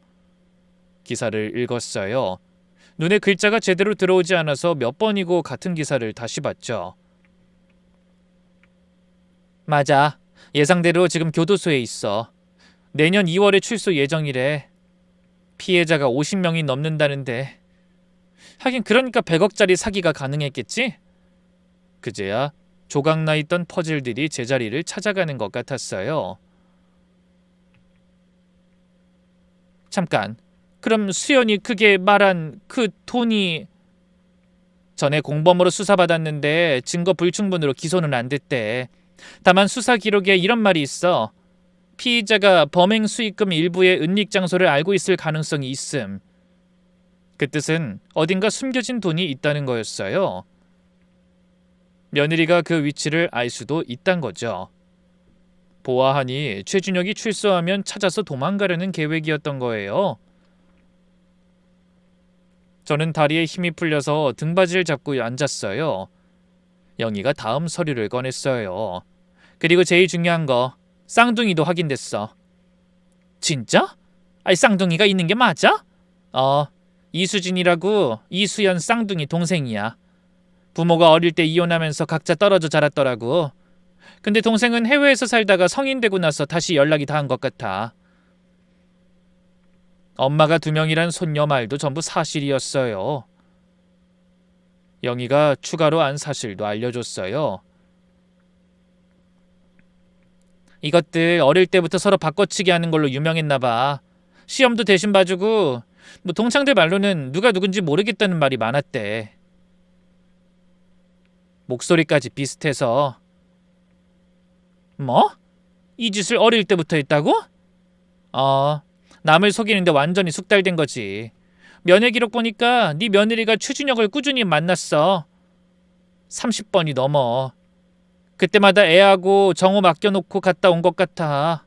기사를 읽었어요. 눈에 글자가 제대로 들어오지 않아서 몇 번이고 같은 기사를 다시 봤죠. 맞아. 예상대로 지금 교도소에 있어. 내년 2월에 출소 예정이래. 피해자가 50명이 넘는다는데. 하긴 그러니까 100억짜리 사기가 가능했겠지? 그제야 조각나 있던 퍼즐들이 제자리를 찾아가는 것 같았어요. 잠깐. 그럼 수연이 그게 말한 그 돈이... 전에 공범으로 수사받았는데 증거 불충분으로 기소는 안 됐대. 다만 수사 기록에 이런 말이 있어. 피의자가 범행 수익금 일부의 은닉 장소를 알고 있을 가능성이 있음. 그 뜻은 어딘가 숨겨진 돈이 있다는 거였어요. 며느리가 그 위치를 알 수도 있단 거죠. 보아하니 최준혁이 출소하면 찾아서 도망가려는 계획이었던 거예요. 저는 다리에 힘이 풀려서 등받이를 잡고 앉았어요. 영희가 다음 서류를 꺼냈어요. 그리고 제일 중요한 거, 쌍둥이도 확인됐어. 진짜? 아니 쌍둥이가 있는 게 맞아? 이수진이라고 이수연 쌍둥이 동생이야. 부모가 어릴 때 이혼하면서 각자 떨어져 자랐더라고. 근데 동생은 해외에서 살다가 성인 되고 나서 다시 연락이 닿은 것 같아. 엄마가 2명이란 손녀 말도 전부 사실이었어요. 영희가 추가로 안 사실도 알려줬어요. 이것들 어릴 때부터 서로 바꿔치기 하는 걸로 유명했나 봐. 시험도 대신 봐주고 동창들 말로는 누가 누군지 모르겠다는 말이 많았대. 목소리까지 비슷해서. 뭐? 이 짓을 어릴 때부터 했다고? 남을 속이는데 완전히 숙달된 거지. 면회 기록 보니까 네 며느리가 최준혁을 꾸준히 만났어. 30번이 넘어. 그때마다 애하고 정호 맡겨놓고 갔다 온 것 같아.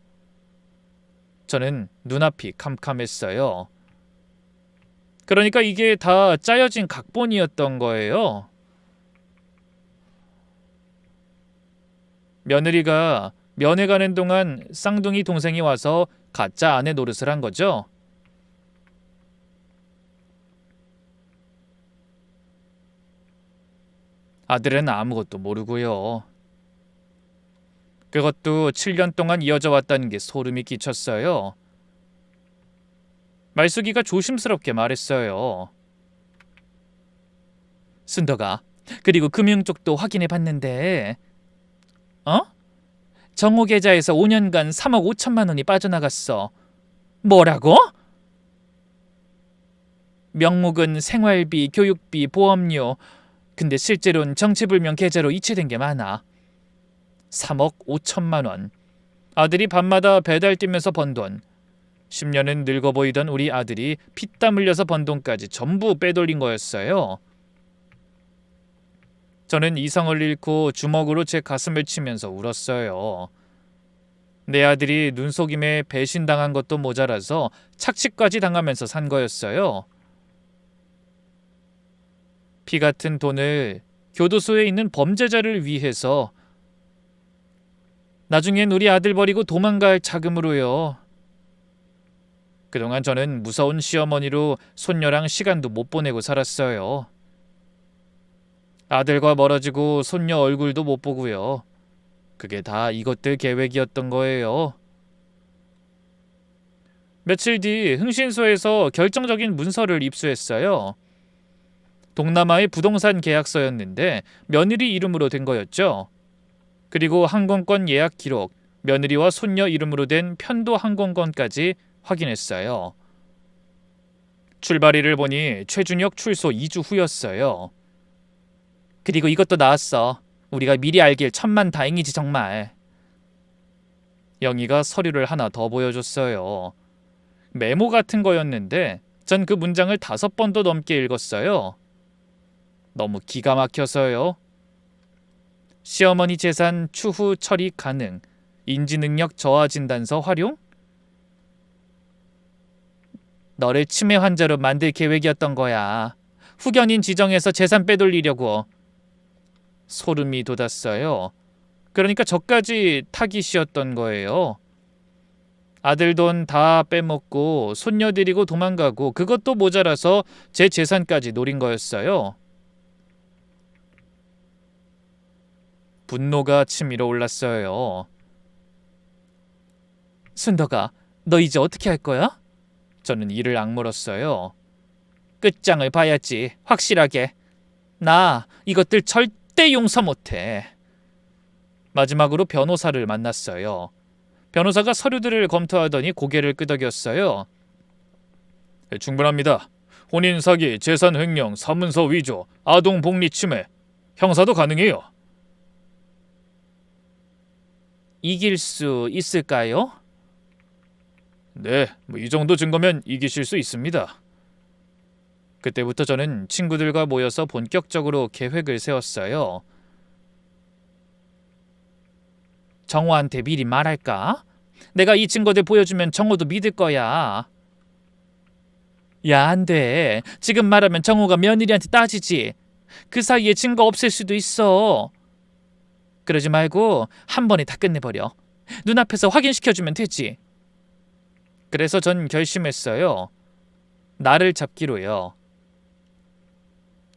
저는 눈앞이 캄캄했어요. 그러니까 이게 다 짜여진 각본이었던 거예요. 며느리가 면회 가는 동안 쌍둥이 동생이 와서 가짜 아내 노릇을 한 거죠. 아들은 아무것도 모르고요. 그것도 7년 동안 이어져 왔다는 게 소름이 끼쳤어요. 말숙이가 조심스럽게 말했어요. 순덕아, 그리고 금융 쪽도 확인해 봤는데 정호 계좌에서 5년간 3억 5천만 원이 빠져나갔어. 뭐라고? 명목은 생활비, 교육비, 보험료. 근데 실제로는 정체불명 계좌로 이체된 게 많아. 3억 5천만 원. 아들이 밤마다 배달 뛰면서 번 돈. 10년은 늙어 보이던 우리 아들이 피땀 흘려서 번 돈까지 전부 빼돌린 거였어요. 저는 이성을 잃고 주먹으로 제 가슴을 치면서 울었어요. 내 아들이 눈속임에 배신당한 것도 모자라서 착취까지 당하면서 산 거였어요. 피 같은 돈을 교도소에 있는 범죄자를 위해서, 나중엔 우리 아들 버리고 도망갈 자금으로요. 그동안 저는 무서운 시어머니로 손녀랑 시간도 못 보내고 살았어요. 아들과 멀어지고 손녀 얼굴도 못 보고요. 그게 다 이것들 계획이었던 거예요. 며칠 뒤 흥신소에서 결정적인 문서를 입수했어요. 동남아의 부동산 계약서였는데 며느리 이름으로 된 거였죠. 그리고 항공권 예약 기록, 며느리와 손녀 이름으로 된 편도 항공권까지 확인했어요. 출발일을 보니 최준혁 출소 2주 후였어요. 그리고 이것도 나왔어. 우리가 미리 알길 천만 다행이지 정말. 영희가 서류를 하나 더 보여줬어요. 메모 같은 거였는데 전 그 문장을 5번도 넘게 읽었어요. 너무 기가 막혀서요. 시어머니 재산 추후 처리 가능, 인지능력 저하 진단서 활용? 너를 치매 환자로 만들 계획이었던 거야. 후견인 지정해서 재산 빼돌리려고. 소름이 돋았어요. 그러니까 저까지 타깃이었던 거예요. 아들 돈 다 빼먹고 손녀 데리고 도망가고 그것도 모자라서 제 재산까지 노린 거였어요. 분노가 치밀어 올랐어요. 순덕아, 너 이제 어떻게 할 거야? 저는 이를 악물었어요. 끝장을 봐야지, 확실하게. 나 이것들 절대 용서 못해. 마지막으로 변호사를 만났어요. 변호사가 서류들을 검토하더니 고개를 끄덕였어요. 충분합니다. 혼인 사기, 재산 횡령, 사문서 위조, 아동 복리 침해, 형사도 가능해요. 이길 수 있을까요? 네, 이 정도 증거면 이기실 수 있습니다. 그때부터 저는 친구들과 모여서 본격적으로 계획을 세웠어요. 정호한테 미리 말할까? 내가 이 증거들 보여주면 정호도 믿을 거야. 야, 안 돼. 지금 말하면 정호가 며느리한테 따지지. 그 사이에 증거 없앨 수도 있어. 그러지 말고 한 번에 다 끝내버려. 눈앞에서 확인시켜주면 되지. 그래서 전 결심했어요. 나를 잡기로요.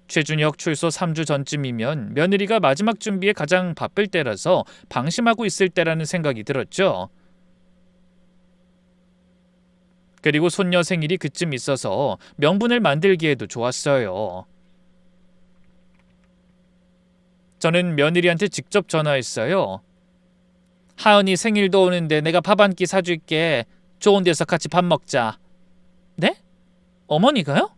최준혁 출소 3주 전쯤이면 며느리가 마지막 준비에 가장 바쁠 때라서 방심하고 있을 때라는 생각이 들었죠. 그리고 손녀 생일이 그쯤 있어서 명분을 만들기에도 좋았어요. 저는 며느리한테 직접 전화했어요. 하은이 생일도 오는데 내가 밥 한 끼 사줄게. 좋은 데서 같이 밥 먹자. 네? 어머니가요?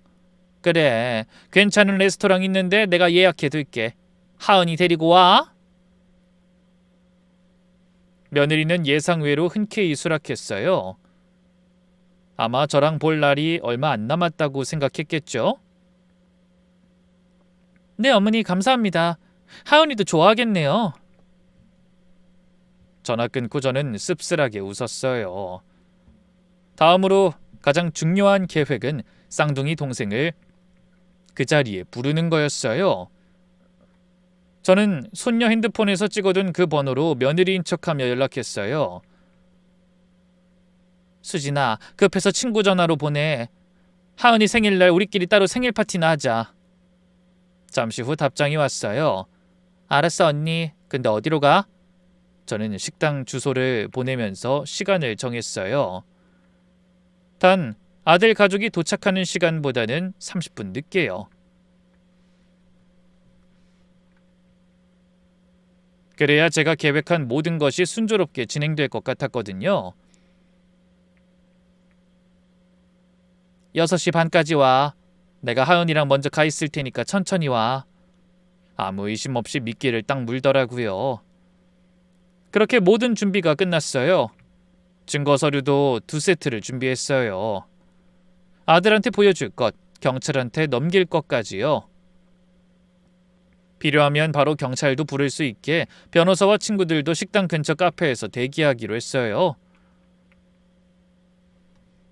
그래, 괜찮은 레스토랑 있는데 내가 예약해둘게. 하은이 데리고 와. 며느리는 예상외로 흔쾌히 수락했어요. 아마 저랑 볼 날이 얼마 안 남았다고 생각했겠죠? 네, 어머니 감사합니다. 하은이도 좋아하겠네요. 전화 끊고 저는 씁쓸하게 웃었어요. 다음으로 가장 중요한 계획은 쌍둥이 동생을 그 자리에 부르는 거였어요. 저는 손녀 핸드폰에서 찍어둔 그 번호로 며느리인 척하며 연락했어요. 수진아, 급해서 친구 전화로 보내. 하은이 생일날 우리끼리 따로 생일 파티나 하자. 잠시 후 답장이 왔어요. 알았어 언니. 근데 어디로 가? 저는 식당 주소를 보내면서 시간을 정했어요. 단 아들 가족이 도착하는 시간보다는 30분 늦게요. 그래야 제가 계획한 모든 것이 순조롭게 진행될 것 같았거든요. 6시 반까지 와. 내가 하은이랑 먼저 가 있을 테니까 천천히 와. 아무 의심 없이 미끼를 딱 물더라고요. 그렇게 모든 준비가 끝났어요. 증거 서류도 2세트를 준비했어요. 아들한테 보여줄 것, 경찰한테 넘길 것까지요. 필요하면 바로 경찰도 부를 수 있게 변호사와 친구들도 식당 근처 카페에서 대기하기로 했어요.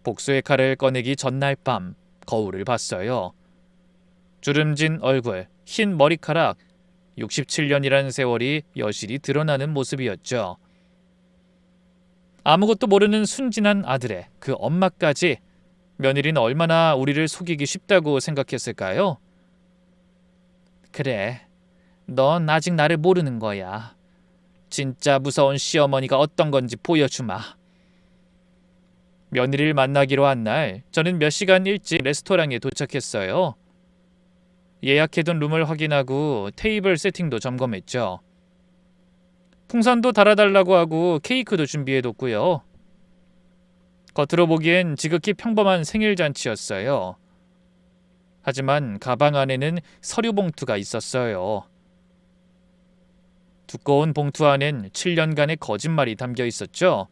복수의 칼을 꺼내기 전날 밤 거울을 봤어요. 주름진 얼굴, 흰 머리카락, 67년이라는 세월이 여실히 드러나는 모습이었죠. 아무것도 모르는 순진한 아들의 그 엄마까지 며느리는 얼마나 우리를 속이기 쉽다고 생각했을까요? 그래, 넌 아직 나를 모르는 거야. 진짜 무서운 시어머니가 어떤 건지 보여주마. 며느리를 만나기로 한 날, 저는 몇 시간 일찍 레스토랑에 도착했어요. 예약해둔 룸을 확인하고 테이블 세팅도 점검했죠. 풍선도 달아달라고 하고 케이크도 준비해뒀고요. 겉으로 보기엔 지극히 평범한 생일 잔치였어요. 하지만 가방 안에는 서류 봉투가 있었어요. 두꺼운 봉투 안엔 7년간의 거짓말이 담겨 있었죠.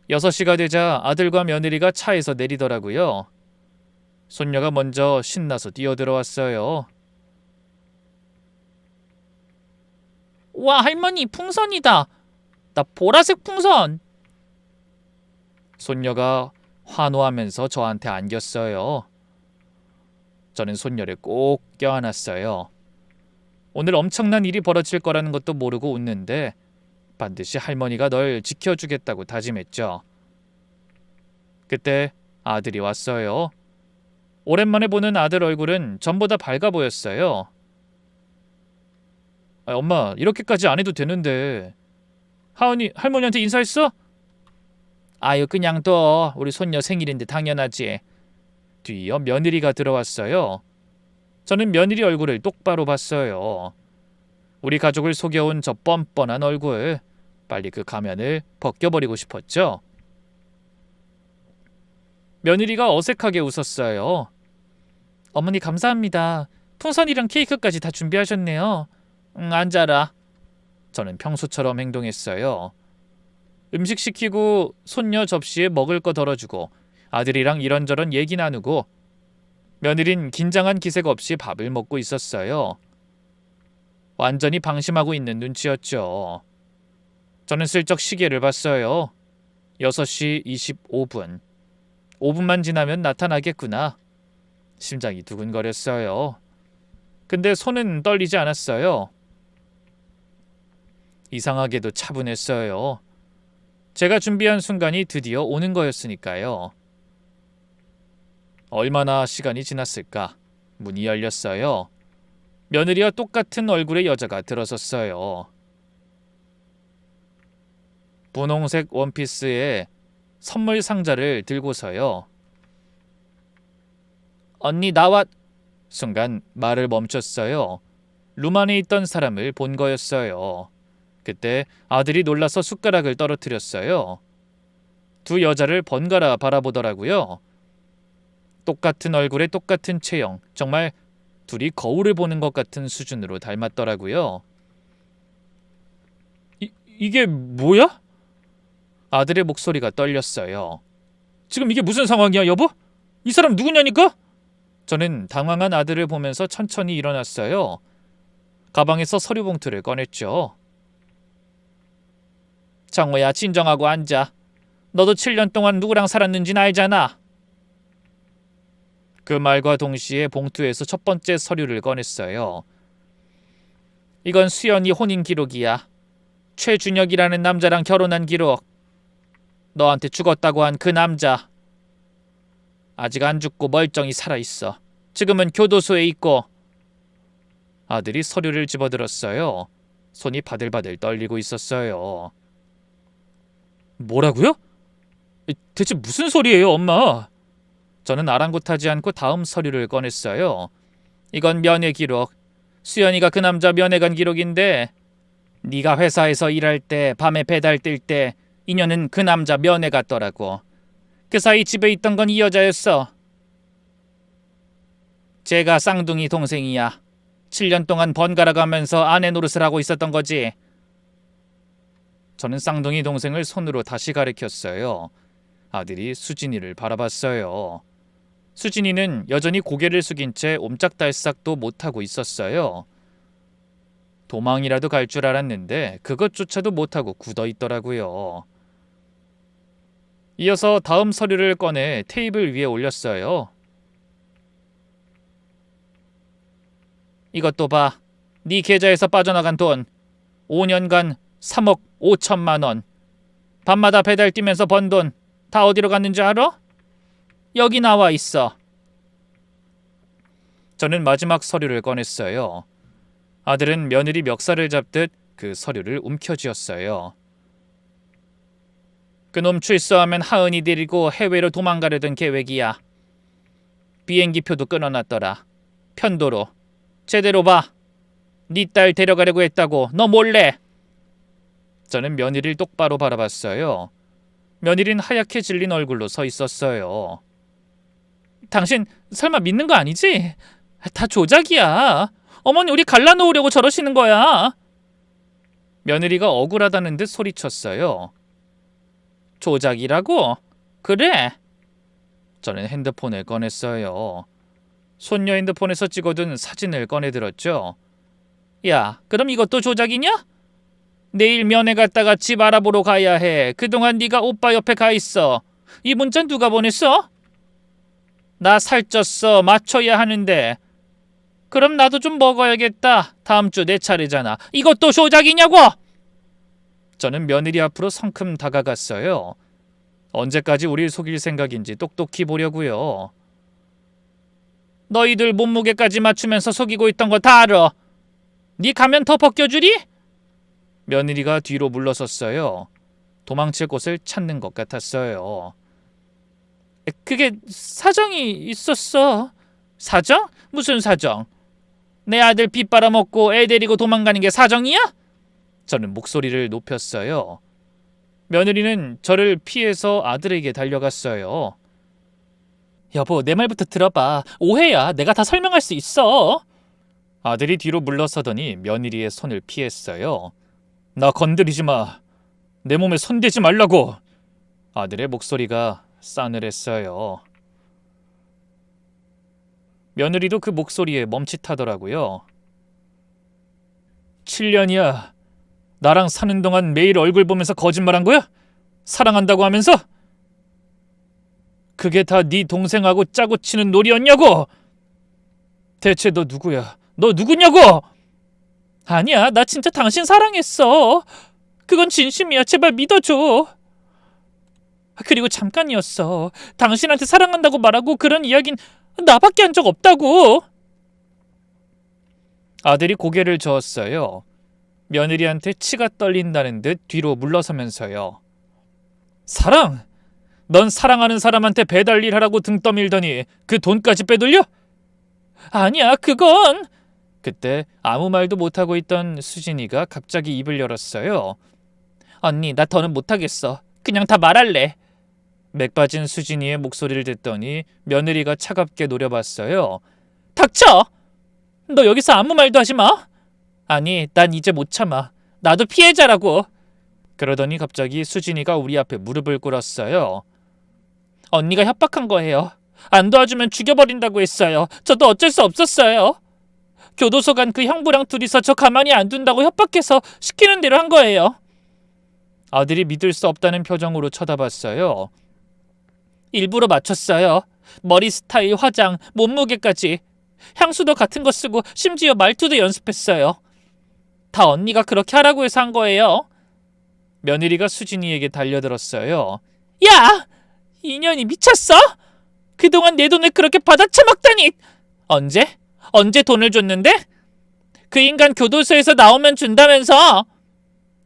6시가 되자 아들과 며느리가 차에서 내리더라고요. 손녀가 먼저 신나서 뛰어들어왔어요. 와, 할머니, 풍선이다. 나 보라색 풍선. 손녀가 환호하면서 저한테 안겼어요. 저는 손녀를 꼭 껴안았어요. 오늘 엄청난 일이 벌어질 거라는 것도 모르고 웃는데 반드시 할머니가 널 지켜주겠다고 다짐했죠. 그때 아들이 왔어요. 오랜만에 보는 아들 얼굴은 전보다 밝아 보였어요. 엄마, 이렇게까지 안 해도 되는데. 하은이 할머니한테 인사했어? 아유, 그냥 둬. 우리 손녀 생일인데 당연하지. 뒤이어 며느리가 들어왔어요. 저는 며느리 얼굴을 똑바로 봤어요. 우리 가족을 속여온 저 뻔뻔한 얼굴. 빨리 그 가면을 벗겨버리고 싶었죠. 며느리가 어색하게 웃었어요. 어머니 감사합니다. 풍선이랑 케이크까지 다 준비하셨네요. 앉아라. 저는 평소처럼 행동했어요. 음식 시키고 손녀 접시에 먹을 거 덜어주고 아들이랑 이런저런 얘기 나누고 며느린 긴장한 기색 없이 밥을 먹고 있었어요. 완전히 방심하고 있는 눈치였죠. 저는 슬쩍 시계를 봤어요. 6시 25분. 5분만 지나면 나타나겠구나. 심장이 두근거렸어요. 근데 손은 떨리지 않았어요. 이상하게도 차분했어요. 제가 준비한 순간이 드디어 오는 거였으니까요. 얼마나 시간이 지났을까? 문이 열렸어요. 며느리와 똑같은 얼굴의 여자가 들어섰어요. 분홍색 원피스에 선물 상자를 들고서요. 언니 나왔... 순간 말을 멈췄어요. 룸 안에 있던 사람을 본 거였어요. 그때 아들이 놀라서 숟가락을 떨어뜨렸어요. 두 여자를 번갈아 바라보더라고요. 똑같은 얼굴에 똑같은 체형, 정말 둘이 거울을 보는 것 같은 수준으로 닮았더라고요. 이게 뭐야? 아들의 목소리가 떨렸어요. 지금 이게 무슨 상황이야, 여보? 이 사람 누구냐니까? 저는 당황한 아들을 보면서 천천히 일어났어요. 가방에서 서류 봉투를 꺼냈죠. 정우야, 진정하고 앉아. 너도 7년 동안 누구랑 살았는진 알잖아. 그 말과 동시에 봉투에서 첫 번째 서류를 꺼냈어요. 이건 수연이 혼인 기록이야. 최준혁이라는 남자랑 결혼한 기록. 너한테 죽었다고 한 그 남자. 아직 안 죽고 멀쩡히 살아있어. 지금은 교도소에 있고. 아들이 서류를 집어들었어요. 손이 바들바들 떨리고 있었어요. 뭐라고요? 대체 무슨 소리예요, 엄마? 저는 아랑곳하지 않고 다음 서류를 꺼냈어요. 이건 면회 기록. 수연이가 그 남자 면회 간 기록인데 네가 회사에서 일할 때 밤에 배달 뛸 때 인연은 그 남자 면회 갔더라고. 그 사이 집에 있던 건 이 여자였어. 제가 쌍둥이 동생이야. 7년 동안 번갈아 가면서 아내 노릇을 하고 있었던 거지. 저는 쌍둥이 동생을 손으로 다시 가리켰어요. 아들이 수진이를 바라봤어요. 수진이는 여전히 고개를 숙인 채 옴짝달싹도 못하고 있었어요. 도망이라도 갈 줄 알았는데 그것조차도 못하고 굳어있더라고요. 이어서 다음 서류를 꺼내 테이블 위에 올렸어요. 이것도 봐. 네 계좌에서 빠져나간 돈 5년간 3억 5천만 원. 밤마다 배달 뛰면서 번 돈 다 어디로 갔는지 알아? 여기 나와 있어. 저는 마지막 서류를 꺼냈어요. 아들은 며느리 멱살을 잡듯 그 서류를 움켜쥐었어요. 그놈 출소하면 하은이 데리고 해외로 도망가려던 계획이야. 비행기표도 끊어놨더라. 편도로. 제대로 봐. 네 딸 데려가려고 했다고. 너 몰래. 저는 며느리를 똑바로 바라봤어요. 며느리는 하얗게 질린 얼굴로 서 있었어요. 당신 설마 믿는 거 아니지? 다 조작이야. 어머니 우리 갈라놓으려고 저러시는 거야. 며느리가 억울하다는 듯 소리쳤어요. 조작이라고? 그래. 저는 핸드폰을 꺼냈어요. 손녀 핸드폰에서 찍어둔 사진을 꺼내들었죠. 야, 그럼 이것도 조작이냐? 내일 면회 갔다가 집 알아보러 가야 해. 그동안 네가 오빠 옆에 가 있어. 이 문자는 누가 보냈어? 나 살쪘어. 맞춰야 하는데. 그럼 나도 좀 먹어야겠다. 다음 주 내 차례잖아. 이것도 조작이냐고? 저는 며느리 앞으로 성큼 다가갔어요. 언제까지 우릴 속일 생각인지 똑똑히 보려고요. 너희들 몸무게까지 맞추면서 속이고 있던 거 다 알아. 네 가면 더 벗겨주리? 며느리가 뒤로 물러섰어요. 도망칠 곳을 찾는 것 같았어요. 그게 사정이 있었어. 사정? 무슨 사정? 내 아들 빚 빨아먹고 애 데리고 도망가는 게 사정이야? 저는 목소리를 높였어요. 며느리는 저를 피해서 아들에게 달려갔어요. 여보, 내 말부터 들어봐. 오해야. 내가 다 설명할 수 있어. 아들이 뒤로 물러서더니 며느리의 손을 피했어요. 나 건드리지 마. 내 몸에 손대지 말라고. 아들의 목소리가 싸늘했어요. 며느리도 그 목소리에 멈칫하더라고요. 7년이야. 나랑 사는 동안 매일 얼굴 보면서 거짓말한 거야? 사랑한다고 하면서? 그게 다 네 동생하고 짜고 치는 놀이였냐고? 대체 너 누구야? 너 누구냐고? 아니야, 나 진짜 당신 사랑했어. 그건 진심이야. 제발 믿어줘. 그리고 잠깐이었어. 당신한테 사랑한다고 말하고 그런 이야긴 나밖에 한 적 없다고. 아들이 고개를 저었어요. 며느리한테 치가 떨린다는 듯 뒤로 물러서면서요. 사랑? 넌 사랑하는 사람한테 배달일 하라고 등 떠밀더니 그 돈까지 빼돌려? 아니야, 그건... 그때 아무 말도 못하고 있던 수진이가 갑자기 입을 열었어요. 언니, 나 더는 못하겠어. 그냥 다 말할래. 맥 빠진 수진이의 목소리를 듣더니 며느리가 차갑게 노려봤어요. 닥쳐! 너 여기서 아무 말도 하지 마. 아니, 난 이제 못 참아. 나도 피해자라고. 그러더니 갑자기 수진이가 우리 앞에 무릎을 꿇었어요. 언니가 협박한 거예요. 안 도와주면 죽여버린다고 했어요. 저도 어쩔 수 없었어요. 교도소 간 그 형부랑 둘이서 저 가만히 안 둔다고 협박해서 시키는 대로 한 거예요. 아들이 믿을 수 없다는 표정으로 쳐다봤어요. 일부러 맞췄어요. 머리 스타일, 화장, 몸무게까지. 향수도 같은 거 쓰고 심지어 말투도 연습했어요. 다 언니가 그렇게 하라고 해서 한 거예요. 며느리가 수진이에게 달려들었어요. 야! 인연이 미쳤어? 그동안 내 돈을 그렇게 받아쳐먹다니! 언제? 언제 돈을 줬는데? 그 인간 교도소에서 나오면 준다면서!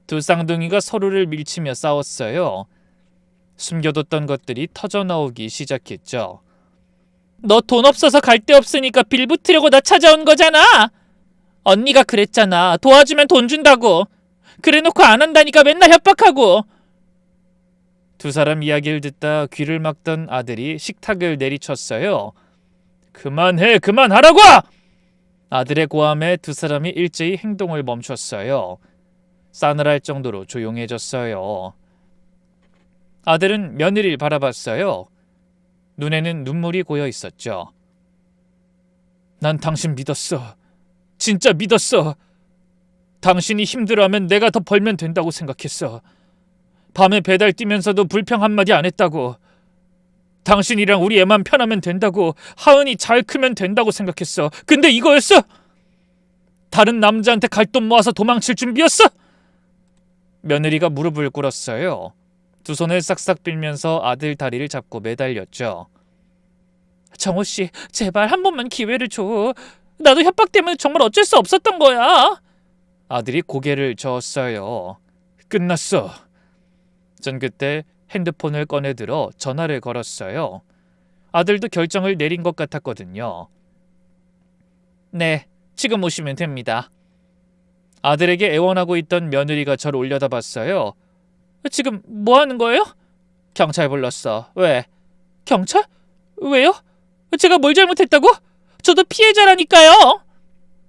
두 쌍둥이가 서로를 밀치며 싸웠어요. 숨겨뒀던 것들이 터져나오기 시작했죠. 너 돈 없어서 갈 데 없으니까 빌붙으려고 나 찾아온 거잖아! 언니가 그랬잖아. 도와주면 돈 준다고. 그래놓고 안 한다니까 맨날 협박하고. 두 사람 이야기를 듣다 귀를 막던 아들이 식탁을 내리쳤어요. 그만해, 그만하라고! 아들의 고함에 두 사람이 일제히 행동을 멈췄어요. 싸늘할 정도로 조용해졌어요. 아들은 며느리를 바라봤어요. 눈에는 눈물이 고여 있었죠. 난 당신 믿었어. 진짜 믿었어. 당신이 힘들어하면 내가 더 벌면 된다고 생각했어. 밤에 배달 뛰면서도 불평 한마디 안 했다고. 당신이랑 우리 애만 편하면 된다고. 하은이 잘 크면 된다고 생각했어. 근데 이거였어? 다른 남자한테 갈 돈 모아서 도망칠 준비였어? 며느리가 무릎을 꿇었어요. 두 손을 싹싹 빌면서 아들 다리를 잡고 매달렸죠. 정호씨, 제발 한 번만 기회를 줘. 나도 협박 때문에 정말 어쩔 수 없었던 거야. 아들이 고개를 저었어요. 끝났어. 전 그때 핸드폰을 꺼내들어 전화를 걸었어요. 아들도 결정을 내린 것 같았거든요. 네, 지금 오시면 됩니다. 아들에게 애원하고 있던 며느리가 저를 올려다봤어요. 지금 뭐 하는 거예요? 경찰 불렀어. 왜? 경찰? 왜요? 제가 뭘 잘못했다고? 저도 피해자라니까요.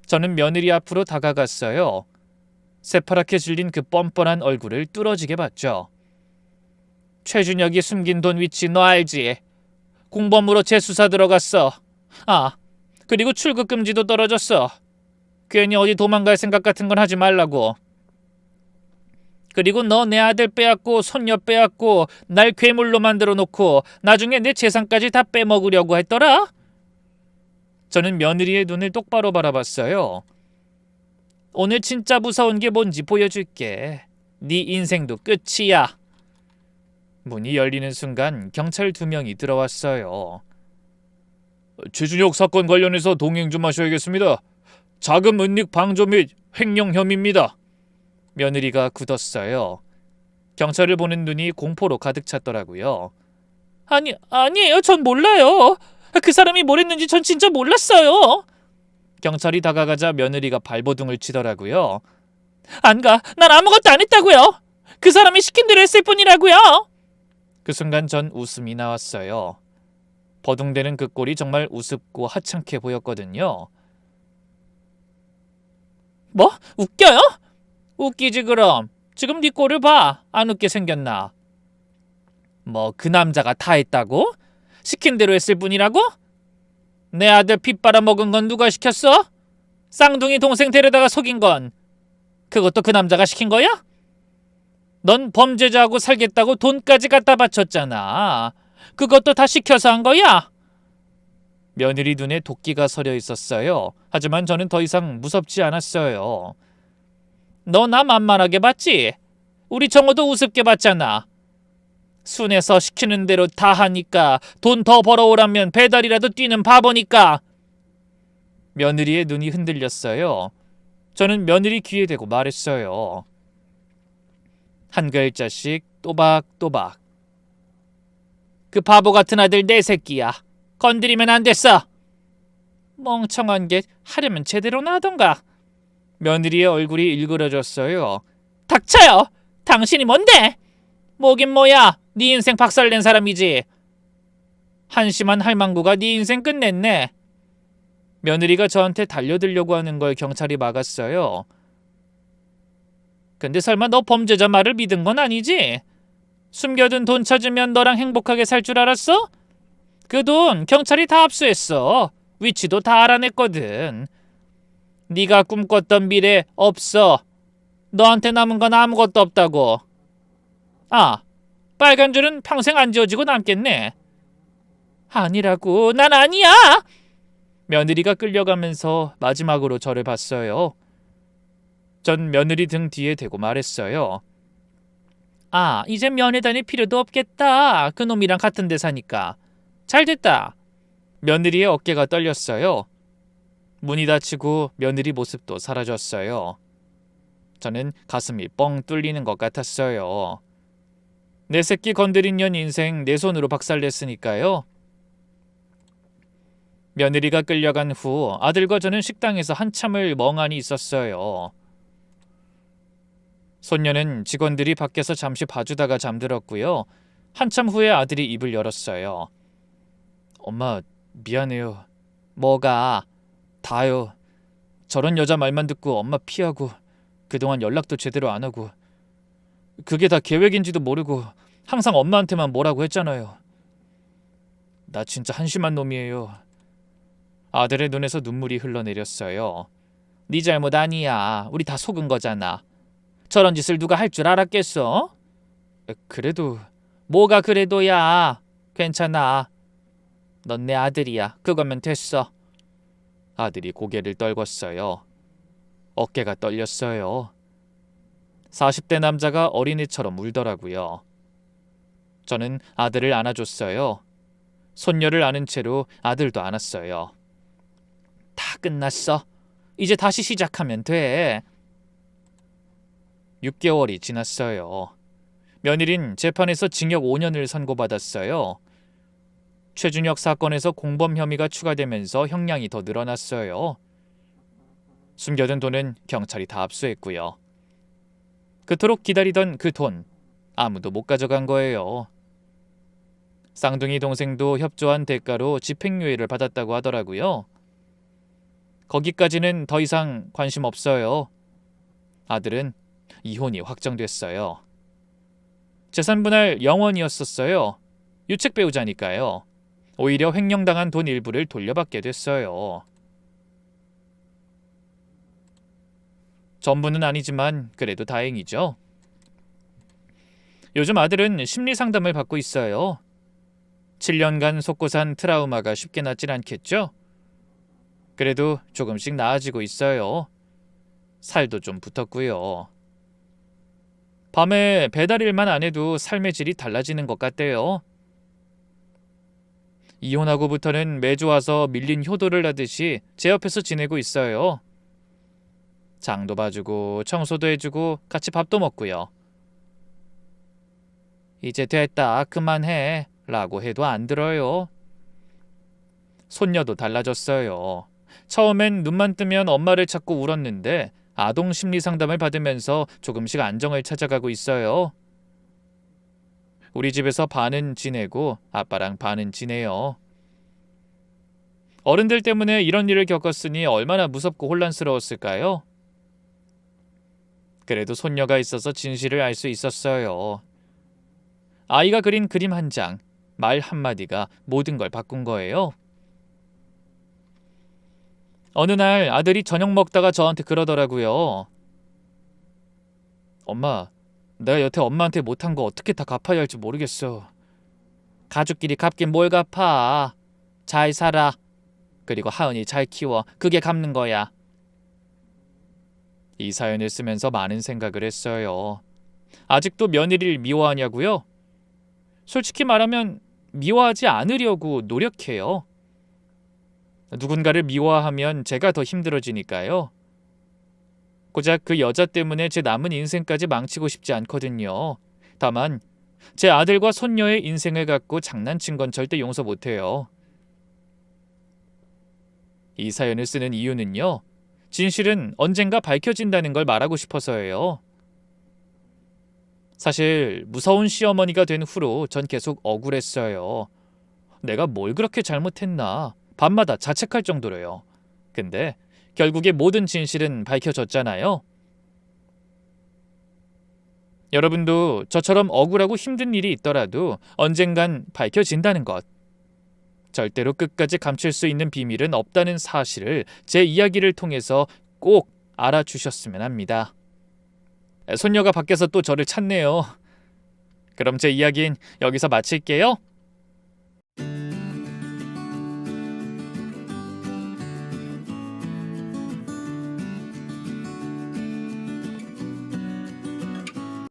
저는 며느리 앞으로 다가갔어요. 새파랗게 질린 그 뻔뻔한 얼굴을 뚫어지게 봤죠. 최준혁이 숨긴 돈 위치 너 알지? 공범으로 재수사 들어갔어. 아, 그리고 출국 금지도 떨어졌어. 괜히 어디 도망갈 생각 같은 건 하지 말라고. 그리고 너 내 아들 빼앗고 손녀 빼앗고 날 괴물로 만들어 놓고 나중에 내 재산까지 다 빼먹으려고 했더라? 저는 며느리의 눈을 똑바로 바라봤어요. 오늘 진짜 무서운 게 뭔지 보여줄게. 네 인생도 끝이야. 문이 열리는 순간 경찰 2명이 들어왔어요. 최준혁 사건 관련해서 동행 좀 하셔야겠습니다. 자금 은닉 방조 및 횡령 혐의입니다. 며느리가 굳었어요. 경찰을 보는 눈이 공포로 가득 찼더라고요. 아니에요. 전 몰라요. 그 사람이 뭘 했는지 전 진짜 몰랐어요. 경찰이 다가가자 며느리가 발버둥을 치더라고요. 안 가. 난 아무것도 안 했다고요. 그 사람이 시킨 대로 했을 뿐이라고요. 그 순간 전 웃음이 나왔어요. 버둥대는 그 꼴이 정말 우습고 하찮게 보였거든요. 뭐? 웃겨요? 웃기지 그럼. 지금 네 꼴을 봐. 안 웃게 생겼나? 뭐 그 남자가 다 했다고? 시킨 대로 했을 뿐이라고? 내 아들 피 빨아먹은 건 누가 시켰어? 쌍둥이 동생 데려다가 속인 건 그것도 그 남자가 시킨 거야? 넌 범죄자하고 살겠다고 돈까지 갖다 바쳤잖아. 그것도 다 시켜서 한 거야? 며느리 눈에 도끼가 서려 있었어요. 하지만 저는 더 이상 무섭지 않았어요. 너 나 만만하게 봤지? 우리 정호도 우습게 봤잖아. 순에서 시키는 대로 다 하니까 돈 더 벌어오라면 배달이라도 뛰는 바보니까. 며느리의 눈이 흔들렸어요. 저는 며느리 귀에 대고 말했어요. 한 글자씩 또박또박. 그 바보 같은 아들 내 새끼야. 건드리면 안 됐어. 멍청한 게 하려면 제대로 나던가. 며느리의 얼굴이 일그러졌어요. 닥쳐요. 당신이 뭔데? 뭐긴 뭐야. 네 인생 박살낸 사람이지. 한심한 할망구가 네 인생 끝냈네. 며느리가 저한테 달려들려고 하는 걸 경찰이 막았어요. 근데 설마 너 범죄자 말을 믿은 건 아니지? 숨겨둔 돈 찾으면 너랑 행복하게 살 줄 알았어? 그 돈 경찰이 다 압수했어. 위치도 다 알아냈거든. 네가 꿈꿨던 미래 없어. 너한테 남은 건 아무것도 없다고. 아, 빨간 줄은 평생 안 지워지고 남겠네. 아니라고. 난 아니야. 며느리가 끌려가면서 마지막으로 저를 봤어요. 전 며느리 등 뒤에 대고 말했어요. 아, 이제 면회 다닐 필요도 없겠다. 그놈이랑 같은 데 사니까. 잘됐다. 며느리의 어깨가 떨렸어요. 문이 닫히고 며느리 모습도 사라졌어요. 저는 가슴이 뻥 뚫리는 것 같았어요. 내 새끼 건드린 년 인생 내 손으로 박살냈으니까요. 며느리가 끌려간 후 아들과 저는 식당에서 한참을 멍하니 있었어요. 손녀는 직원들이 밖에서 잠시 봐주다가 잠들었고요. 한참 후에 아들이 입을 열었어요. 엄마, 미안해요. 뭐가? 다요. 저런 여자 말만 듣고 엄마 피하고 그동안 연락도 제대로 안 하고 그게 다 계획인지도 모르고 항상 엄마한테만 뭐라고 했잖아요. 나 진짜 한심한 놈이에요. 아들의 눈에서 눈물이 흘러내렸어요. 네 잘못 아니야. 우리 다 속은 거잖아. 저런 짓을 누가 할 줄 알았겠어? 그래도... 뭐가 그래도야. 괜찮아. 넌 내 아들이야. 그거면 됐어. 아들이 고개를 떨궜어요. 어깨가 떨렸어요. 40대 남자가 어린애처럼 울더라고요. 저는 아들을 안아줬어요. 손녀를 안은 채로 아들도 안았어요. 다 끝났어. 이제 다시 시작하면 돼. 6개월이 지났어요. 며느린 재판에서 징역 5년을 선고받았어요. 최준혁 사건에서 공범 혐의가 추가되면서 형량이 더 늘어났어요. 숨겨둔 돈은 경찰이 다 압수했고요. 그토록 기다리던 그 돈 아무도 못 가져간 거예요. 쌍둥이 동생도 협조한 대가로 집행유예를 받았다고 하더라고요. 거기까지는 더 이상 관심 없어요. 아들은 이혼이 확정됐어요. 재산분할 0원이었었어요. 유책 배우자니까요. 오히려 횡령당한 돈 일부를 돌려받게 됐어요. 전부는 아니지만 그래도 다행이죠. 요즘 아들은 심리상담을 받고 있어요. 7년간 속고 산 트라우마가 쉽게 낫진 않겠죠? 그래도 조금씩 나아지고 있어요. 살도 좀 붙었고요. 밤에 배달일만 안 해도 삶의 질이 달라지는 것 같대요. 이혼하고부터는 매주 와서 밀린 효도를 하듯이 제 옆에서 지내고 있어요. 장도 봐주고 청소도 해주고 같이 밥도 먹고요. 이제 됐다 그만해 라고 해도 안 들어요. 손녀도 달라졌어요. 처음엔 눈만 뜨면 엄마를 찾고 울었는데 아동 심리 상담을 받으면서 조금씩 안정을 찾아가고 있어요. 우리 집에서 반은 지내고 아빠랑 반은 지내요. 어른들 때문에 이런 일을 겪었으니 얼마나 무섭고 혼란스러웠을까요? 그래도 손녀가 있어서 진실을 알 수 있었어요. 아이가 그린 그림 한 장, 말 한마디가 모든 걸 바꾼 거예요. 어느 날 아들이 저녁 먹다가 저한테 그러더라고요. 엄마, 내가 여태 엄마한테 못한 거 어떻게 다 갚아야 할지 모르겠어. 가족끼리 갚긴 뭘 갚아. 잘 살아. 그리고 하은이 잘 키워. 그게 갚는 거야. 이 사연을 쓰면서 많은 생각을 했어요. 아직도 며느리를 미워하냐고요? 솔직히 말하면 미워하지 않으려고 노력해요. 누군가를 미워하면 제가 더 힘들어지니까요. 고작 그 여자 때문에 제 남은 인생까지 망치고 싶지 않거든요. 다만 제 아들과 손녀의 인생을 갖고 장난친 건 절대 용서 못해요. 이 사연을 쓰는 이유는요. 진실은 언젠가 밝혀진다는 걸 말하고 싶어서예요. 사실 무서운 시어머니가 된 후로 전 계속 억울했어요. 내가 뭘 그렇게 잘못했나 밤마다 자책할 정도로요. 근데 결국에 모든 진실은 밝혀졌잖아요. 여러분도 저처럼 억울하고 힘든 일이 있더라도 언젠간 밝혀진다는 것. 절대로 끝까지 감출 수 있는 비밀은 없다는 사실을 제 이야기를 통해서 꼭 알아주셨으면 합니다. 손녀가 밖에서 또 저를 찾네요. 그럼 제 이야기는 여기서 마칠게요.